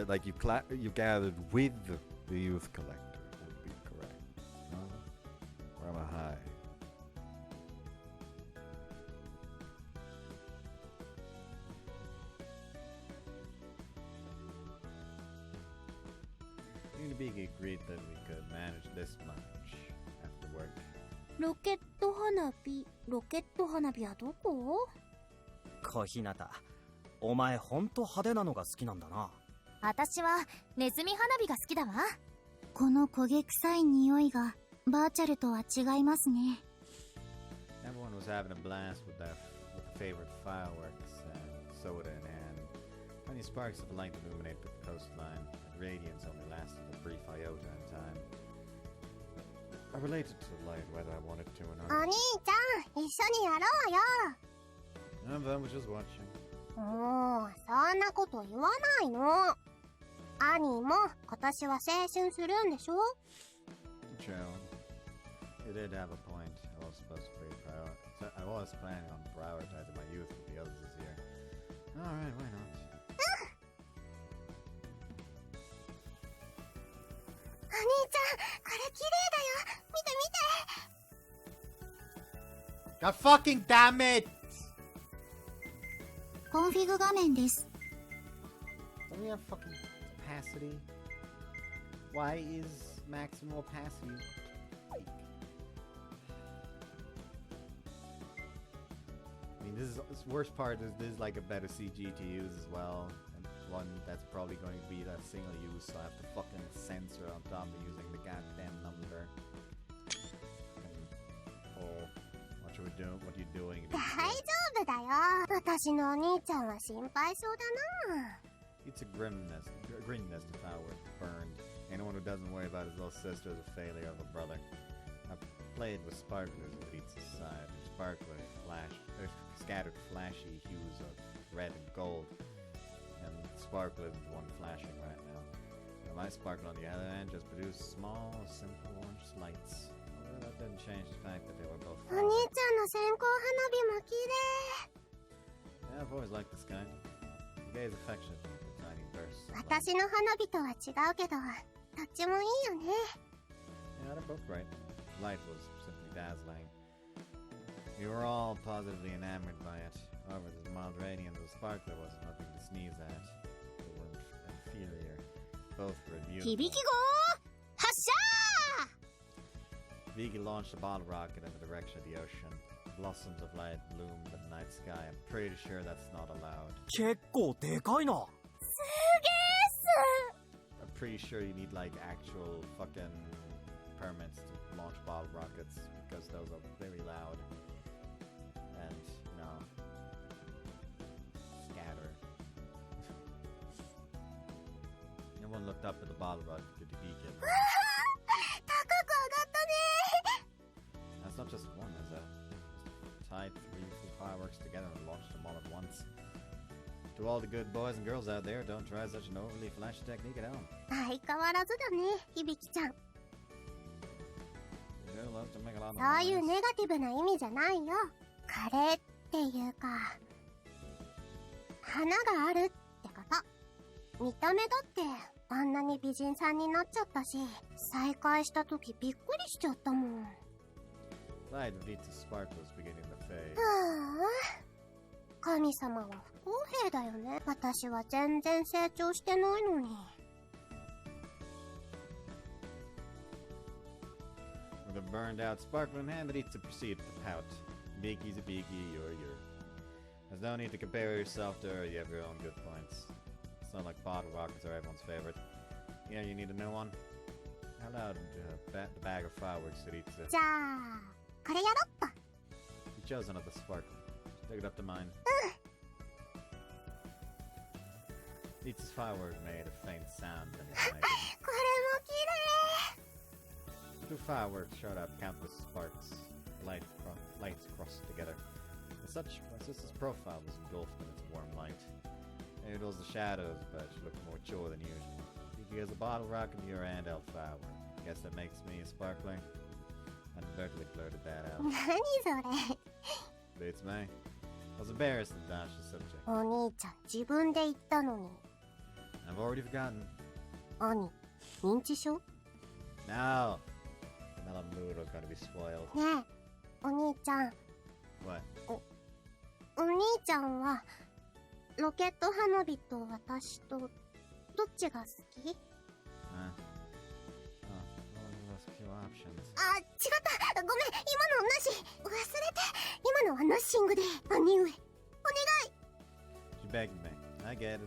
[SPEAKER 1] Like you gathered with the youth collective would be correct. Or am I high? Me and Biggie agreed that we could manage this much after work.
[SPEAKER 2] ロケット花火はどこ？
[SPEAKER 3] 小日向、お前ほんと派手なのが好きなんだな。
[SPEAKER 5] 私はネズミ花火が好きだわ。
[SPEAKER 2] この焦げ臭い匂いがバーチャルとは違いますね。
[SPEAKER 1] Everyone was having a blast with the favorite fireworks and soda in hand. Tiny sparks of light illuminated the coastline, and radiance only lasted a brief iota in time. I related to the light whether I wanted to or
[SPEAKER 2] お
[SPEAKER 1] not.
[SPEAKER 2] 兄ちゃん、一緒にやろうよ。
[SPEAKER 1] None of them was just watching.
[SPEAKER 2] もうそんなこと言わないの。兄も今年は青春するんでしょ？
[SPEAKER 1] True. You did have a point. I was supposed to be I was planning on prioritizing my youth with the others this year. Alright, why not?
[SPEAKER 2] お兄ちゃん、これ綺麗だよ。見て見て。
[SPEAKER 1] God fucking damn it!
[SPEAKER 2] コンフィグ画面です。
[SPEAKER 1] Don't we have fucking opacity? Why is maximum opacity like? I mean, this worst part is this is like a better CG to use as well, and one that's probably going to be that single use, so I have to fucking censor on top of using the goddamn number. Oh, what you doing?
[SPEAKER 2] 大丈夫だよ。私のお兄ちゃんは心配そうだな。
[SPEAKER 1] It's a grimness to fireworks burned. Anyone who doesn't worry about his little sister is a failure of a brother. I played with sparklers at Ritsu's side. Sparklers scattered flashy hues of red and gold, and sparklers is one flashing right now. And my sparkle on the other end just produced small, simple orange lights. Although that didn't change the fact that they were both.
[SPEAKER 2] お兄ちゃんの線香花火も綺麗。
[SPEAKER 1] Yeah, I've always liked this kind. The gaze affectionate with the tiny bursts.
[SPEAKER 2] 私の花火とは違うけど、どっちもいいよね。
[SPEAKER 1] Yeah, they're both bright. Light was simply dazzling. We were all positively enamored by it. However, the mild radiance of the sparkler was nothing to sneeze at. They weren't inferior. Both were
[SPEAKER 2] 響
[SPEAKER 1] beautiful.
[SPEAKER 2] き号発射。
[SPEAKER 1] Vigi launched a bottle rocket in the direction of the ocean. Blossoms of light bloomed in the night sky. I'm pretty sure that's not allowed.
[SPEAKER 3] 結構でかいな。
[SPEAKER 1] I'm pretty sure you need like actual fucking permits to launch bottle rockets because those are very loud. And, you know, scatter. Everyone looked up at the bottle rocket to beacon.
[SPEAKER 2] 高く上がったね。
[SPEAKER 1] That's not just one, is it? Tied 3 fireworks together and launched them all at once. To all the good boys and girls out there, don't try such an overly flashy technique at home.
[SPEAKER 2] 相変わらずだね、響ちゃん。
[SPEAKER 1] You do love to make a lot of
[SPEAKER 2] そういう
[SPEAKER 1] noise.
[SPEAKER 2] ネガティブな意味じゃないよ。カレーっていうか、花があるってこと。見た目だってあんなに美人さんになっちゃったし、再会した時びっくりしちゃったもん。
[SPEAKER 1] Light of Ritsu sparkle was beginning to fade.
[SPEAKER 2] 神様は不公平だよね。私は全然成長してないのに。
[SPEAKER 1] With a burned out sparkle in hand, Ritsu proceeded to pout. Bigie's a biggie, you're. There's no need to compare yourself to her, you have your own good points. It's not like bottle rockets are everyone's favorite. Yeah, you need a new one? How loud the bag of fireworks to Ritsu?
[SPEAKER 2] じゃあ、これやろっと。
[SPEAKER 1] You chose another spark. Take it up to mine. Ritsu's firework made a faint sound and ignited.
[SPEAKER 2] これも綺麗。
[SPEAKER 1] Two fireworks shot out countless sparks. Lights crossed together. As such, my sister's profile was engulfed in its warm light. Maybe it was the shadows, but she looked more mature than usual. She has a bottle rocket in your handheld firework. Guess that makes me a sparkler. I inadvertently blurted that out.
[SPEAKER 2] 何それ。
[SPEAKER 1] Beats me. I was embarrassed to dodge the subject.
[SPEAKER 2] お兄ちゃん自分で言ったのに。
[SPEAKER 1] I've already forgotten.
[SPEAKER 2] 兄、認知症？
[SPEAKER 1] No! The mellow mood was going to be spoiled.
[SPEAKER 2] ねえ、お兄ちゃん。
[SPEAKER 1] What?
[SPEAKER 2] お兄ちゃんはロケット花火と私とどっちが好き？
[SPEAKER 1] Oh, one of those few options.
[SPEAKER 2] あ、違った。ごめん、今のなし。忘れて。今のはナッシングで、兄上。お願い。
[SPEAKER 1] She begged me. I get it.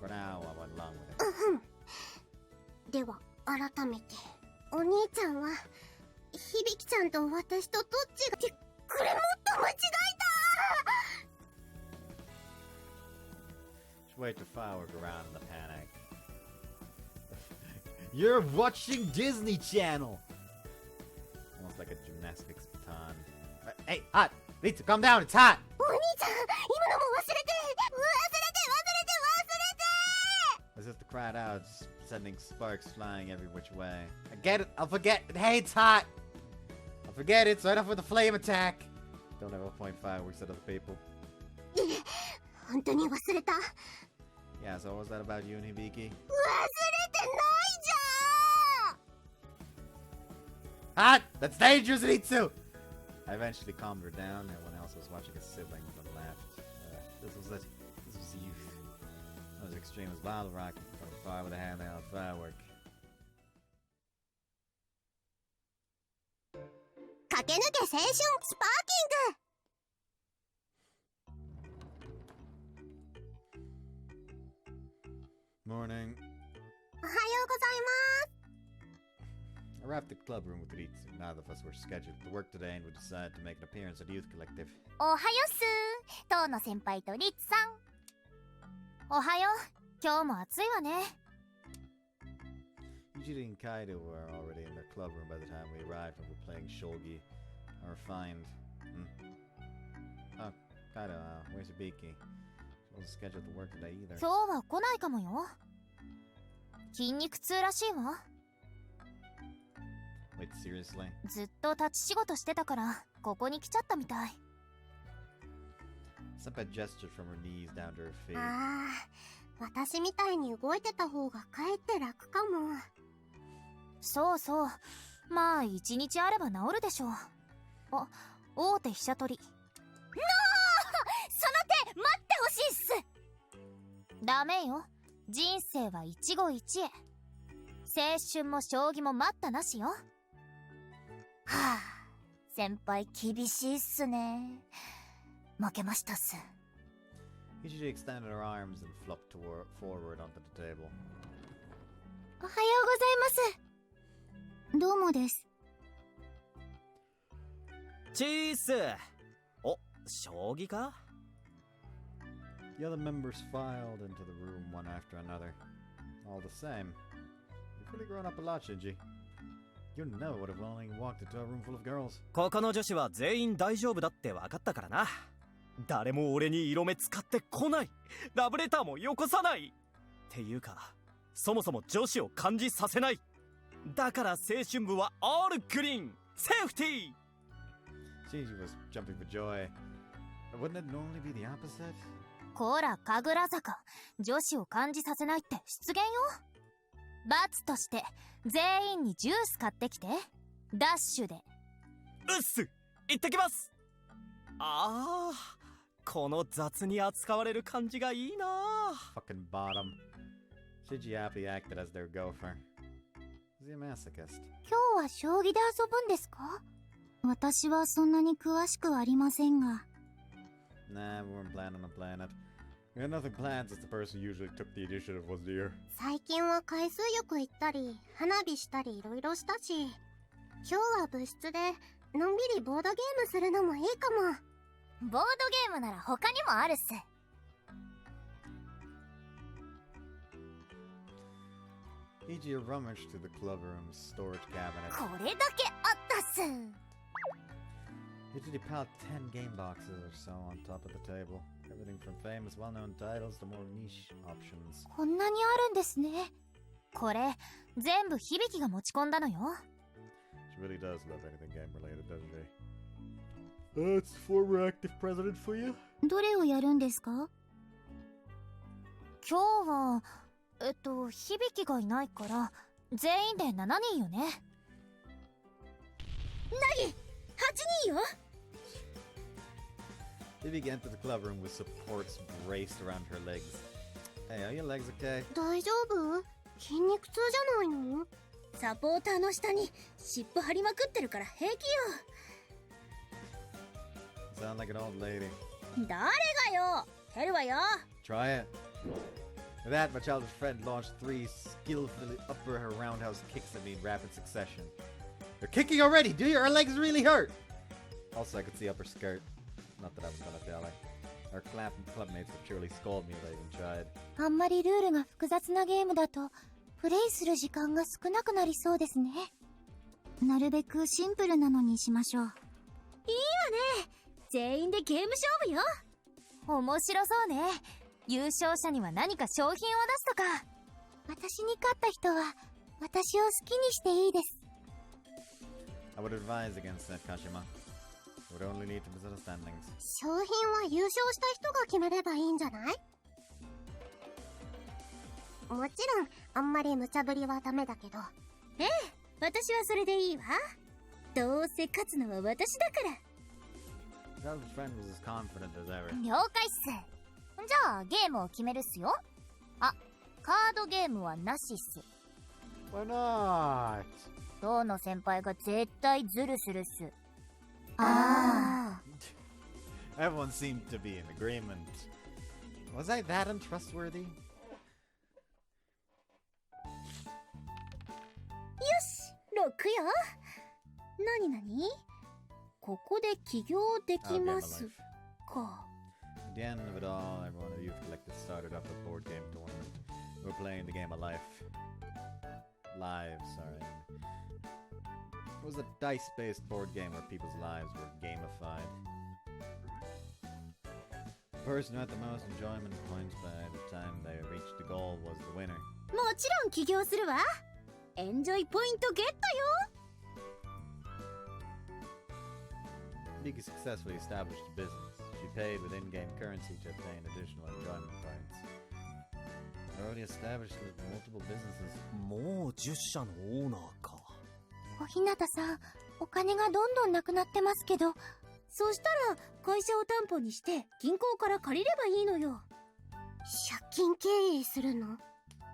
[SPEAKER 1] For now, I went along with it.
[SPEAKER 2] では、改めて。お兄ちゃんは、響ちゃんと私とどっちが、これもっと間違えた。
[SPEAKER 1] She waved her firework around in the panic. You're watching Disney Channel! Almost like a gymnastics baton. Hey, hot! Ritsu, calm down, it's hot!
[SPEAKER 2] お兄ちゃん、今のも忘れて。
[SPEAKER 1] My sister cried out, sending sparks flying every which way. I get it, I'll forget. Hey, it's hot! I'll forget it, start off with a flame attack. Don't ever point fireworks at other people.
[SPEAKER 2] 本当に忘れた。
[SPEAKER 1] Yeah, so what was that about you and Hibiki?
[SPEAKER 2] 忘れてないじゃん。
[SPEAKER 1] Hot! That's dangerous, Ritsu! I eventually calmed her down. Everyone else was watching a sibling and laughed. This was it. This was youth. I was extreme as bottle rocket from fire with a handheld firework.
[SPEAKER 2] 駆け抜け青春スパーキング。
[SPEAKER 1] Morning.
[SPEAKER 2] おはようございます。
[SPEAKER 1] I arrived at the club room with Ritsu. Neither of us were scheduled to work today and we decided to make an appearance at the youth collective.
[SPEAKER 5] おはよっす。当の先輩とリッツさん。おはよう。今日も暑いわね。
[SPEAKER 1] Yujiri and Kaido were already in their club room by the time we arrived and were playing shogi. I refined. Oh, Kaido, where's Hibiki? She wasn't scheduled to work today either.
[SPEAKER 5] 今日は来ないかもよ。筋肉痛らしいわ。
[SPEAKER 1] Wait, seriously?
[SPEAKER 5] ずっと立ち仕事してたからここに来ちゃったみたい。
[SPEAKER 1] Senpai gestured from her knees down to her feet.
[SPEAKER 2] ああ、私みたいに動いてた方がかえって楽かも。
[SPEAKER 5] そうそう。まあ一日あれば治るでしょう。あ、大手飛車取り。その手待ってほしいっす。ダメよ。人生は一期一会。青春も将棋も待ったなしよ。はあ、先輩厳しいっすね。負けましたっす。
[SPEAKER 1] Yujiri extended her arms and flopped forward onto the table.
[SPEAKER 2] おはようございます。どうもです。
[SPEAKER 3] チース。お、将棋か？
[SPEAKER 1] The other members filed into the room one after another. All the same, you've really grown up a lot, Shinji. You never would have only walked into a room full of girls.
[SPEAKER 3] ここの女子は全員大丈夫だって分かったからな。誰も俺に色目使ってこない。ラブレターもよこさない。っていうか、そもそも女子を感じさせない。だから青春部はオールグリーン、セーフティー。
[SPEAKER 1] Shinji was jumping for joy. Wouldn't it normally be the opposite?
[SPEAKER 5] こら神楽坂、女子を感じさせないって失言よ。罰として全員にジュース買ってきて。ダッシュで。
[SPEAKER 3] うっす、行ってきます。ああ、この雑に扱われる感じがいいな。
[SPEAKER 1] Fucking bottom. Shinji happily acted as their gopher. Is he a masochist?
[SPEAKER 2] 今日は将棋で遊ぶんですか？私はそんなに詳しくはありませんが。
[SPEAKER 1] Nah, we weren't planning on playing it. We had nothing planned since the person who usually took the initiative was here.
[SPEAKER 2] 最近は海水浴行ったり、花火したりいろいろしたし。今日は部室でのんびりボードゲームするのもいいかも。
[SPEAKER 5] ボードゲームなら他にもあるっす。
[SPEAKER 1] E.g. a rummage through the club room's storage cabinet.
[SPEAKER 5] これだけあったっす。
[SPEAKER 1] E.g. piled 10 game boxes or so on top of the table. Everything from famous, well-known titles to more niche options.
[SPEAKER 5] こんなにあるんですね。これ全部響が持ち込んだのよ。
[SPEAKER 1] She really does love anything game-related, doesn't she? That's former active president for you?
[SPEAKER 2] どれをやるんですか？
[SPEAKER 5] 今日は響がいないから全員で7人よね。
[SPEAKER 2] なぎ8人よ。
[SPEAKER 1] Vivi entered the club room with supports braced around her legs. Hey, are your legs okay?
[SPEAKER 2] 大丈夫？筋肉痛じゃないの？サポーターの下に湿布貼りまくってるから平気よ。
[SPEAKER 1] Sound like an old lady.
[SPEAKER 2] 誰がよ。蹴るわよ。
[SPEAKER 1] Try it. With that, my childhood friend launched 3 skillfully upper her roundhouse kicks at me in rapid succession. You're kicking already, do you? Her legs really hurt! Also, I could see upper skirt. Not that I was gonna tell her. Our clubmates would surely scold me if I even tried.
[SPEAKER 2] あんまりルールが複雑なゲームだとプレイする時間が少なくなりそうですね。なるべくシンプルなのにしましょう。いいわね。全員でゲーム勝負よ。
[SPEAKER 5] 面白そうね。優勝者には何か商品を出すとか。
[SPEAKER 2] 私に勝った人は私を好きにしていいです。
[SPEAKER 1] I would advise against that, Kashima. It would only lead to misunderstandings.
[SPEAKER 2] 商品は優勝した人が決めればいいんじゃない？もちろんあんまり無茶ぶりはダメだけど。ええ、私はそれでいいわ。どうせ勝つのは私だから。
[SPEAKER 1] Childhood friend was as confident as ever.
[SPEAKER 5] 了解っす。じゃあゲームを決めるっすよ。あ、カードゲームはなしっす。
[SPEAKER 1] Why not?
[SPEAKER 5] 当の先輩が絶対ズルするっす。
[SPEAKER 2] あ
[SPEAKER 5] あ。
[SPEAKER 1] Everyone seemed to be in agreement. Was I that untrustworthy?
[SPEAKER 2] よし、6よ。なになに？ここで起業できますか。
[SPEAKER 1] At the end of it all, everyone at the youth collective started up a board game tournament. We were playing the game of life. Live, sorry. It was a dice-based board game where people's lives were gamified. The person who had the most enjoyment points by the time they reached the goal was the winner.
[SPEAKER 2] もちろん起業するわ。エンジョイポイントゲットよ。
[SPEAKER 1] Miki successfully established a business. She paid with in-game currency to obtain additional enjoyment points. Already established with multiple businesses.
[SPEAKER 3] もう10社のオーナーか。
[SPEAKER 2] 小日向さん、お金がどんどんなくなってますけど、そしたら会社を担保にして銀行から借りればいいのよ。借金経営するの？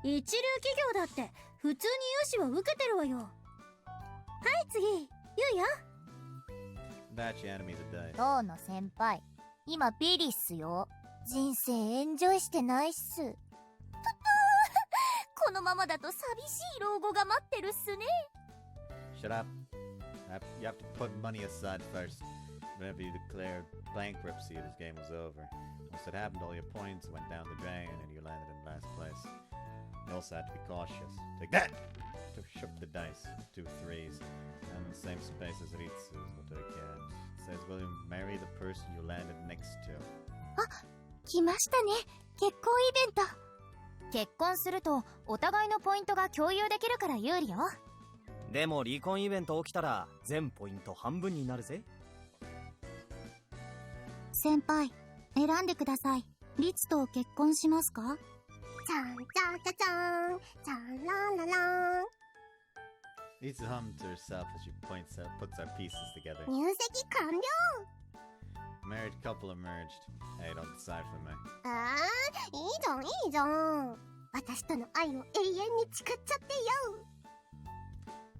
[SPEAKER 2] 一流企業だって普通に融資は受けてるわよ。はい次、ゆうや。
[SPEAKER 1] That she handed me the dice.
[SPEAKER 5] 当の先輩、今ビリっすよ。人生エンジョイしてないっす。このままだと寂しい老後が待ってるっすね。
[SPEAKER 1] Shut up. You have to put money aside first. Whenever you declared bankruptcy, this game was over. Once it happened, all your points went down the drain and you landed in last place. You also had to be cautious. Take that! Shook the dice. 2 3s. And in the same space as Ritsu's, what do I get? It says, will you marry the person you landed next to?
[SPEAKER 2] 来ましたね。結婚イベント。
[SPEAKER 5] 結婚するとお互いのポイントが共有できるから有利よ。
[SPEAKER 3] でも離婚イベント起きたら全ポイント半分になるぜ。
[SPEAKER 2] 先輩、選んでください。リツと結婚しますか？ちゃんちゃんちゃちゃん、ちゃんらららん。
[SPEAKER 1] Ritsu hummed to herself as she puts our pieces together.
[SPEAKER 2] 入籍完了。
[SPEAKER 1] Married couple emerged. Hey, don't decide for me.
[SPEAKER 2] あー、いいじゃんいいじゃん。私との愛を永遠に誓っちゃってよ。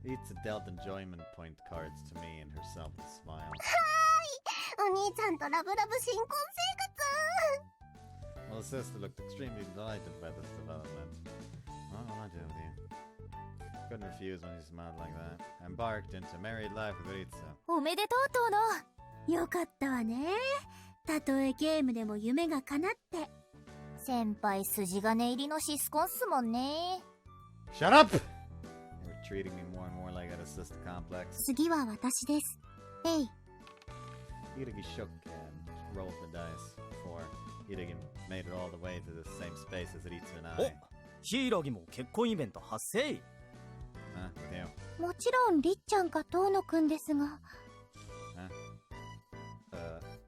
[SPEAKER 1] Ritsu dealt enjoyment point cards to me and herself with a smile.
[SPEAKER 2] お兄ちゃんとラブラブ新婚生活。
[SPEAKER 1] Well, the sister looked extremely delighted by this development. What will I do with you? Couldn't refuse when he smiled like that. I embarked into married life with Ritsu.
[SPEAKER 5] おめでとう、遠野。
[SPEAKER 2] よかったわね。たとえゲームでも夢が叶って。
[SPEAKER 5] 先輩筋金入りのシスコンっすもんね。
[SPEAKER 1] Shut up! They were treating me more and more like an sister complex.
[SPEAKER 2] 次は私です。えい。
[SPEAKER 1] Hiragi shook and rolled the dice before Hiragi made it all the way to the same space as Ritsu and
[SPEAKER 3] お
[SPEAKER 1] I.
[SPEAKER 3] ヒイラギも結婚イベント発生。
[SPEAKER 1] Huh? With you?
[SPEAKER 2] もちろんりっちゃんか遠野くんですが。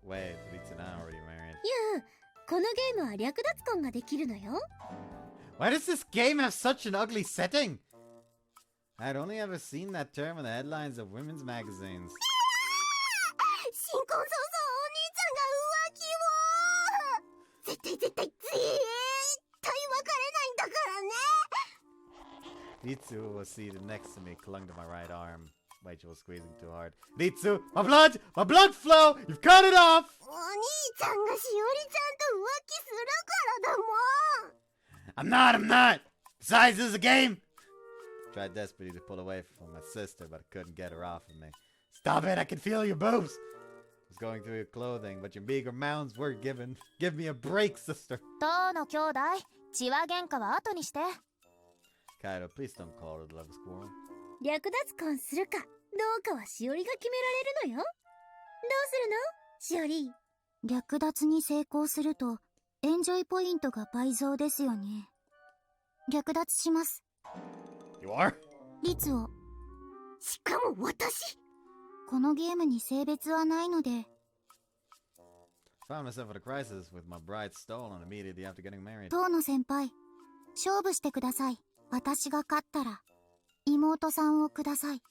[SPEAKER 1] Wait, Ritsu and I are already married.
[SPEAKER 2] ゆう、このゲームは略奪婚ができるのよ。
[SPEAKER 1] Why does this game have such an ugly setting? I'd only ever seen that term in the headlines of women's magazines.
[SPEAKER 2] 新婚早々お兄ちゃんが浮気を。絶対別れないんだからね。
[SPEAKER 1] Ritsu, who was seated next to me, clung to my right arm. Rachel was squeezing too hard. Ritsu, my blood! My blood flow! You've cut it off!
[SPEAKER 2] お兄ちゃんがしおりちゃんと浮気するからだもん。
[SPEAKER 1] I'm not! Besides, this is a game! Tried desperately to pull away from my sister, but I couldn't get her off of me. Stop it! I can feel your boobs! I was going through your clothing, but your meager mounds were given. Give me a break, sister!
[SPEAKER 5] 遠野兄弟、血は喧嘩は後にして。
[SPEAKER 1] Kaido, please don't call it a love squirrel.
[SPEAKER 2] 略奪婚するかどうかはしおりが決められるのよ。どうするのしおり。略奪に成功するとエンジョイポイントが倍増ですよね。略奪します。
[SPEAKER 1] You are?
[SPEAKER 2] リツを。しかも私。このゲームに性別はないので。
[SPEAKER 1] Found myself at a crisis with my bride stolen immediately after getting married.
[SPEAKER 2] 遠野先輩、勝負してください。私が勝ったら妹さんをください。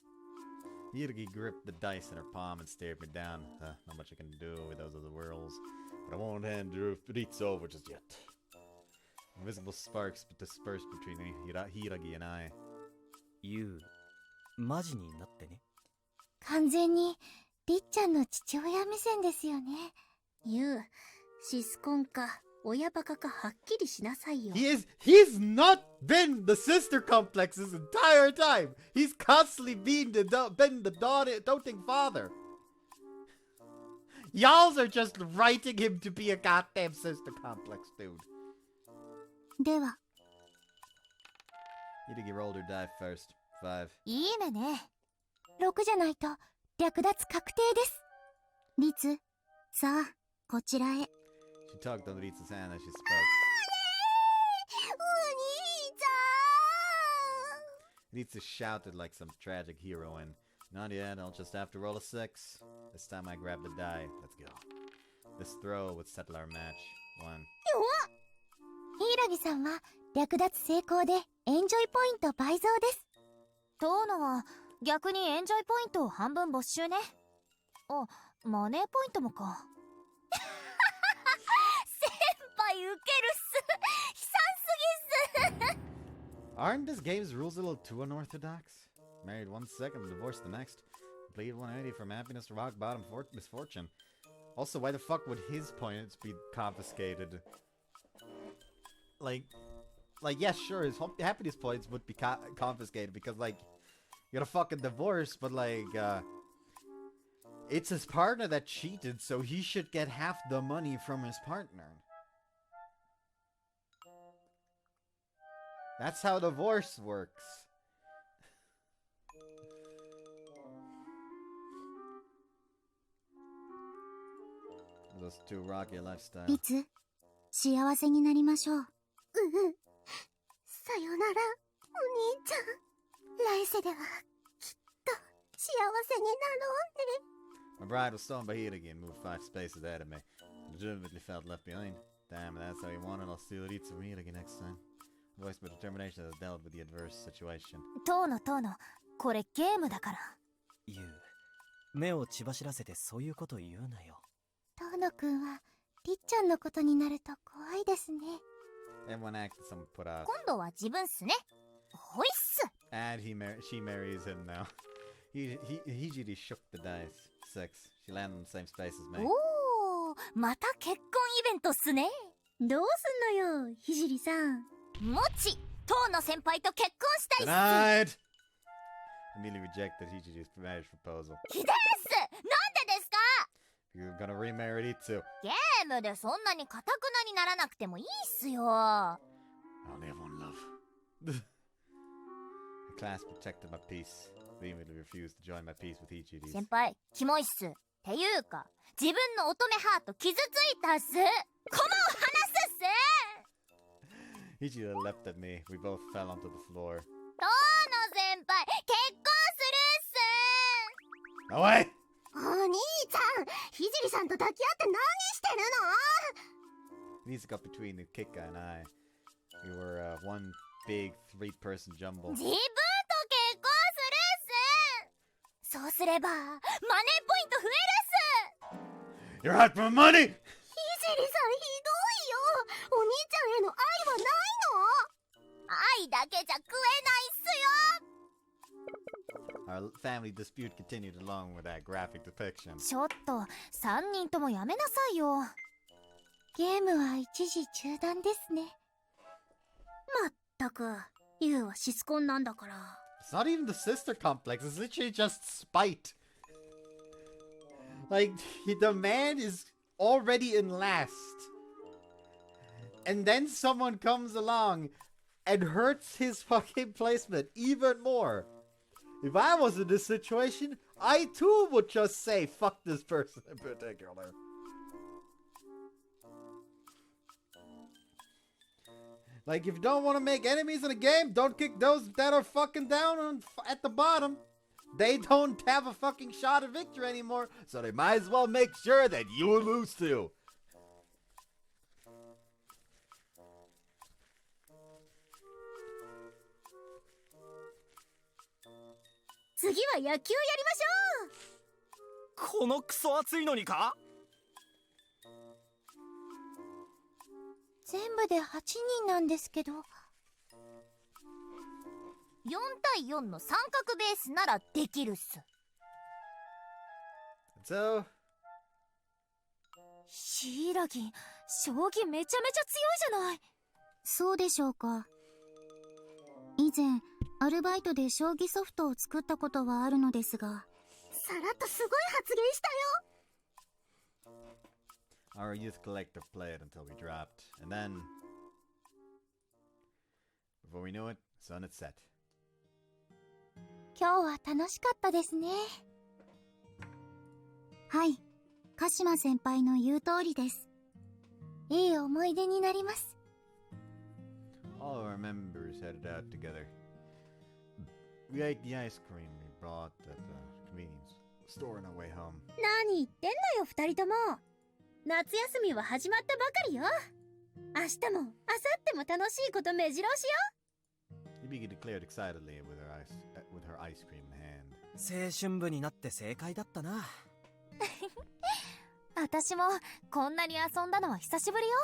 [SPEAKER 1] Hiragi gripped the dice in her palm and stared me down. Not much I can do with those other worlds, but I won't hand Ritsu over just yet. Invisible sparks dispersed between Hiragi and I.
[SPEAKER 3] ユウ、マジになってね。
[SPEAKER 2] 完全にりっちゃんの父親目線ですよね。ゆう、シスコンか親バカかはっきりしなさいよ。
[SPEAKER 1] He's not been the sister complex this entire time. He's constantly been the doting father. Y'all are just writing him to be a goddamn sister complex dude.
[SPEAKER 2] では。
[SPEAKER 1] Hiragi rolled her die first. 5.
[SPEAKER 5] いい目ね。
[SPEAKER 2] 6じゃないと略奪確定です。リツ、さあこちらへ。
[SPEAKER 1] She tugged on Ritsu's hand as she spoke.
[SPEAKER 2] お兄ちゃん
[SPEAKER 1] Ritsu shouted like some tragic heroine. Not yet, I'll just have to roll a 6. This time I grabbed the die. Let's go. This throw would settle our match. 1.
[SPEAKER 2] 柊さんは略奪成功でエンジョイポイント倍増です。
[SPEAKER 5] 遠野は逆にエンジョイポイントを半分没収ね。あ、マネーポイントもか。先輩ウケるっす。悲惨すぎっす。
[SPEAKER 1] Aren't this game's rules a little too unorthodox? Married 1 second, divorced the next. Completed 180 from happiness to rock bottom misfortune. Also, why the fuck would his points be confiscated? Like, yes, sure, his happiness points would be confiscated because, like, you got a fucking divorce, but, like, it's his partner that cheated, so he should get half the money from his partner. That's how divorce works. Those two rock your lifestyle.
[SPEAKER 2] リツ、幸せになりましょう。さよなら、お兄ちゃん。来世ではきっと幸せになろうね。
[SPEAKER 1] My bride was stolen by Hiragi and moved 5 spaces ahead of me. Legitimately felt left behind. Damn, that's how you want it. I'll steal Ritsu from Hiragi next time. Voiced my determination as I dealt with the adverse situation.
[SPEAKER 5] 遠野、これゲームだから。
[SPEAKER 3] ユウ、目を血走らせてそういうこと言うなよ。
[SPEAKER 2] 遠野くんはりっちゃんのことになると怖いですね。
[SPEAKER 1] Everyone acted someone put out.
[SPEAKER 5] 今度は自分っすね。ほいっす。
[SPEAKER 1] And she marries him now. Hijiri shook the dice. 6. She landed in the same space as me.
[SPEAKER 5] おー、また結婚イベントっすね。
[SPEAKER 2] どうすんのよ、ひじりさん。
[SPEAKER 5] もち、遠野先輩と結婚したいっす。
[SPEAKER 1] Denied! immediately rejected Hichiji's marriage proposal.
[SPEAKER 5] ひでえっす。なんでですか？
[SPEAKER 1] You're gonna remarry Ritsu.
[SPEAKER 5] ゲームでそんなに堅くなにならなくてもいいっすよ。
[SPEAKER 1] I only have one love. The class protected my peace. Vehemently refused to join my peace with Hichiji's.
[SPEAKER 5] 先輩、キモいっす。っていうか、自分の乙女ハート傷ついたっす。駒を離すっす。
[SPEAKER 1] Hichiji leapt at me. We both fell onto the floor.
[SPEAKER 5] 遠野先輩、結婚するっす。
[SPEAKER 1] No way!
[SPEAKER 2] お兄ちゃん、ひじりさんと抱き合って何してるの？
[SPEAKER 1] These got between the Kika and I. We were one big three-person jumble.
[SPEAKER 5] 自分と結婚するっす。そうすればマネーポイント増えるっす。
[SPEAKER 1] You're out for money!
[SPEAKER 2] ひじりさんひどいよ。お兄ちゃんへの愛はないの？
[SPEAKER 5] 愛だけじゃ食えないっすよ。
[SPEAKER 1] Our family dispute continued along with that graphic depiction.
[SPEAKER 5] ちょっと3人ともやめなさいよ。
[SPEAKER 2] ゲームは一時中断ですね。まったく、ユウはシスコンなんだから。
[SPEAKER 1] It's not even the sister complex, it's literally just spite. Like, the man is already in last. And then someone comes along and hurts his fucking placement even more. If I was in this situation, I too would just say, fuck this person in particular. Like, if you don't want to make enemies in a game, don't kick those that are fucking down at the bottom. They don't have a fucking shot at victory anymore, so they might as well make sure that you lose too.
[SPEAKER 2] 次は野球やりましょう。
[SPEAKER 3] このクソ暑いのにか？
[SPEAKER 2] 全部で8人なんですけど。
[SPEAKER 5] 4対4の三角ベースならできるっす。
[SPEAKER 1] So,
[SPEAKER 5] シイラギ、将棋めちゃめちゃ強いじゃない。
[SPEAKER 2] そうでしょうか。以前アルバイトで将棋ソフトを作ったことはあるのですが、さらっとすごい発言したよ。
[SPEAKER 1] our youth collective played until we dropped, and then, before we knew it, the sun had set.
[SPEAKER 2] 今日は楽しかったですね。はい、鹿島先輩の言う通りです。いい思い出になります。
[SPEAKER 1] All our members headed out together. We ate the ice cream we bought at the convenience store on our way home.
[SPEAKER 2] 何言ってんのよ二人とも。夏休みは始まったばかりよ。明日も明後日も楽しいこと目白押しよ。
[SPEAKER 1] Hibiki declared excitedly with her ice cream in hand.
[SPEAKER 3] 青春部になって正解だったな。
[SPEAKER 5] 私もこんなに遊んだのは久しぶりよ。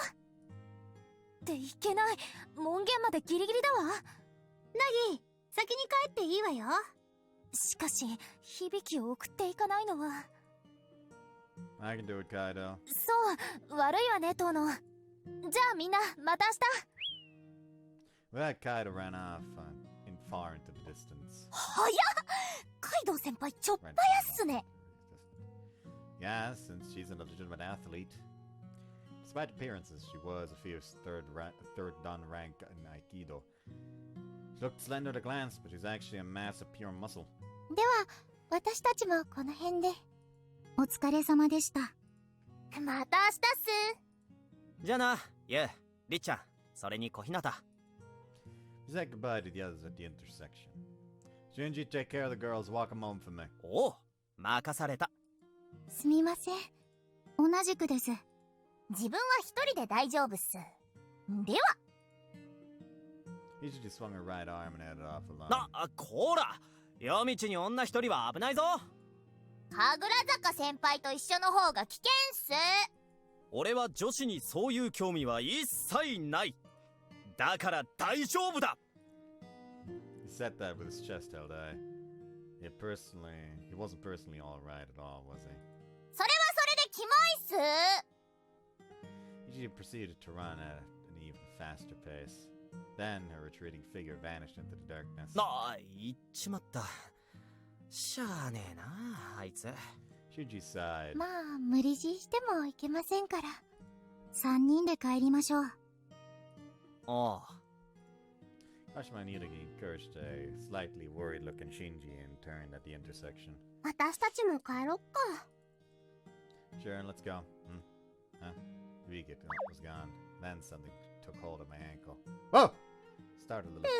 [SPEAKER 5] っていけない、門限までギリギリだわ。
[SPEAKER 2] ナギ、先に帰っていいわよ。
[SPEAKER 5] しかし響を送っていかないのは。
[SPEAKER 1] I can do it, Kaido.
[SPEAKER 5] そう、悪いわねトーノ。じゃあみんなまた明日。
[SPEAKER 1] With that, Kaido ran off far into the distance.
[SPEAKER 5] 早っ、カイドウ先輩ちょっぱやっすね。
[SPEAKER 1] Yeah, since she's a legitimate athlete. Despite appearances, she was a fierce third dan rank in Aikido. She looked slender at a glance, but she's actually a mass of pure muscle.
[SPEAKER 2] では、私たちもこの辺で。お疲れ様でした。
[SPEAKER 5] また明日っす。
[SPEAKER 3] じゃあな、ユウ、りっちゃん、それに小日向。
[SPEAKER 1] She said goodbye to the others at the intersection. Shinji, take care of the girls, walk them home for me.
[SPEAKER 3] おう、任された。
[SPEAKER 2] すみません。同じくです。
[SPEAKER 5] 自分は一人で大丈夫っす。では。
[SPEAKER 1] He just swung her right arm and headed off alone.
[SPEAKER 3] こーら、夜道に女一人は危ないぞ。
[SPEAKER 5] 神楽坂先輩と一緒の方が危険っす。
[SPEAKER 3] 俺は女子にそういう興味は一切ない。だから大丈夫だ。
[SPEAKER 1] He said that with his chest held high. He wasn't personally all right at all, was he?
[SPEAKER 5] それはそれでキモいっす。
[SPEAKER 1] He proceeded to run at an even faster pace. Then her retreating figure vanished into the darkness.
[SPEAKER 3] 言っちまった。しゃあねえな、あいつ。
[SPEAKER 1] Shinji sighed.
[SPEAKER 2] まあ、無理強いしてもいけませんから。3人で帰りましょう。
[SPEAKER 3] ああ。
[SPEAKER 1] Kashima and Yuragi encouraged a slightly worried-looking Shinji and turned at the intersection.
[SPEAKER 2] 私たちも帰ろっか。
[SPEAKER 1] Sure, let's go. Huh? Vika was gone. Then something took hold of my ankle. Whoa! Started a little down.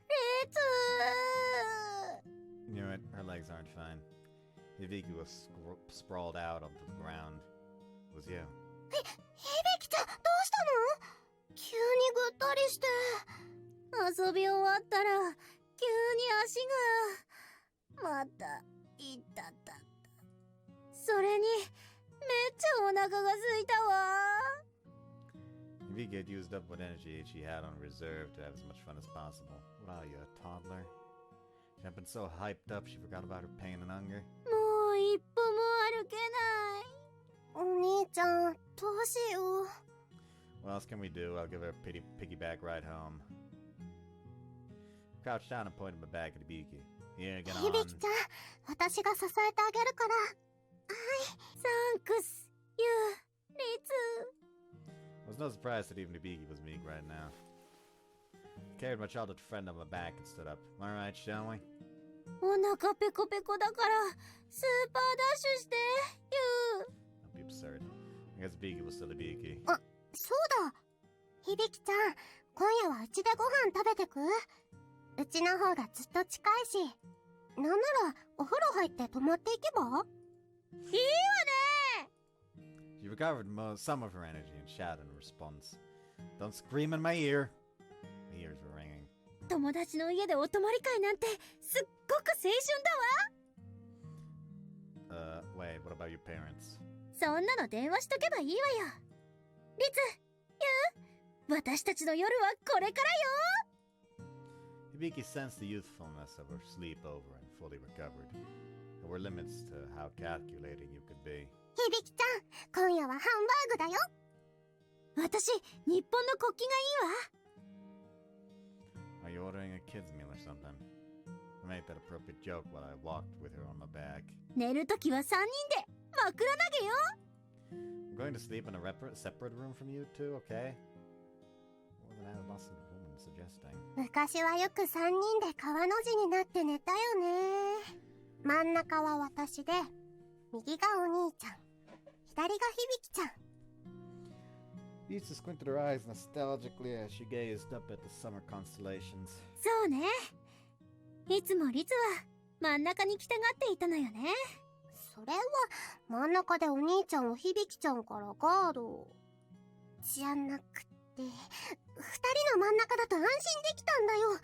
[SPEAKER 2] レツ
[SPEAKER 1] You know what? Her legs aren't fine. Vika was sprawled out onto the ground. It was you.
[SPEAKER 2] 響ちゃん、どうしたの？急にぐったりして。遊び終わったら、急に足が、また、痛たった。それに、めっちゃお腹が空いたわ。
[SPEAKER 1] Vika had used up what energy she had on reserve to have as much fun as possible. What are you, a toddler? She had been so hyped up she forgot about her pain and hunger.
[SPEAKER 2] もう一歩も歩けない。お兄ちゃん、どうしよう。
[SPEAKER 1] What else can we do? I'll give her a piggyback ride home. Crouched down and pointed my back at Ibiki. Here, get on.
[SPEAKER 2] 響ちゃん、私が支えてあげるから。はい。サンクス、ユー、リツ。
[SPEAKER 1] It was no surprise that even Ibiki was meek right now. I carried my childhood friend on my back and stood up. Alright, shall we?
[SPEAKER 2] お腹ペコペコだから、スーパーダッシュして、ユー。
[SPEAKER 1] That'd be absurd. I guess Ibiki was still Ibiki.
[SPEAKER 2] そうだ。響ちゃん、今夜はうちでご飯食べてく？うちの方がずっと近いし。なんなら、お風呂入って泊まっていけば？いいわねー。
[SPEAKER 1] She recovered some of her energy and shouted in response. Don't scream in my ear. My ears were ringing.
[SPEAKER 2] 友達の家でお泊まり会なんて、すっごく青春だわ。
[SPEAKER 1] Wait, what about your parents?
[SPEAKER 2] そんなの電話しとけばいいわよ。リツ、ユー、私たちの夜はこれからよ。
[SPEAKER 1] Hibiki sensed the youthfulness of her sleepover and fully recovered. There were limits to how calculating you could be.
[SPEAKER 2] 響ちゃん、今夜はハンバーグだよ。私、日本の国旗がいいわ。
[SPEAKER 1] Are you ordering a kid's meal or something? I made that appropriate joke while I walked with her on my back.
[SPEAKER 2] 寝るときは3人で枕投げよ。
[SPEAKER 1] I'm going to sleep in a separate room from you two, okay? What was an adolescent woman suggesting?
[SPEAKER 2] 昔はよく3人で川の字になって寝たよね。真ん中は私で、右がお兄ちゃん、左が響ちゃん。
[SPEAKER 1] Lisa squinted her eyes nostalgically as she gazed up at the summer constellations.
[SPEAKER 2] そうね。いつもリツは真ん中に来たがっていたのよね。それは真ん中でお兄ちゃんを響ちゃんからガードじゃなくて、2人の真ん中だと安心できたんだよ。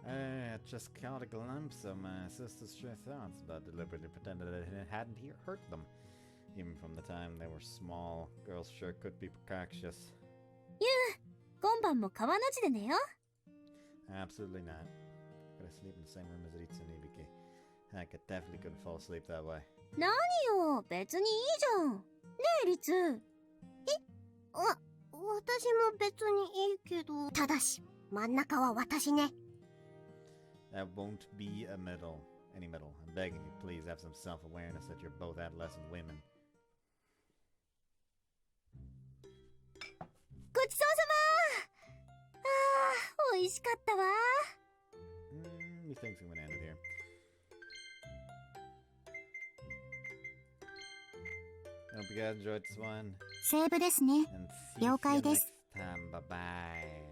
[SPEAKER 1] I just caught a glimpse of my sister's true thoughts, but deliberately pretended that it hadn't hurt them. Even from the time they were small, girls sure could be precocious.
[SPEAKER 2] ユウ、今晩も川の字で寝よ。
[SPEAKER 1] Absolutely not. Could I sleep in the same room as Ritsu and Ibiki? I definitely couldn't fall asleep that way.
[SPEAKER 2] 何よ、別にいいじゃん。ねえ、リツ。私も別にいいけど。ただし、真ん中は私ね。
[SPEAKER 1] That won't be any middle. I'm begging you, please have some self-awareness that you're both adolescent women.
[SPEAKER 2] ごちそうさま。美味しかったわ。
[SPEAKER 1] Methinks I'm gonna end it here. I hope you guys enjoyed this one.
[SPEAKER 2] セーブですね。
[SPEAKER 1] And see you
[SPEAKER 2] 了解で
[SPEAKER 1] next
[SPEAKER 2] す。
[SPEAKER 1] time. Bye bye.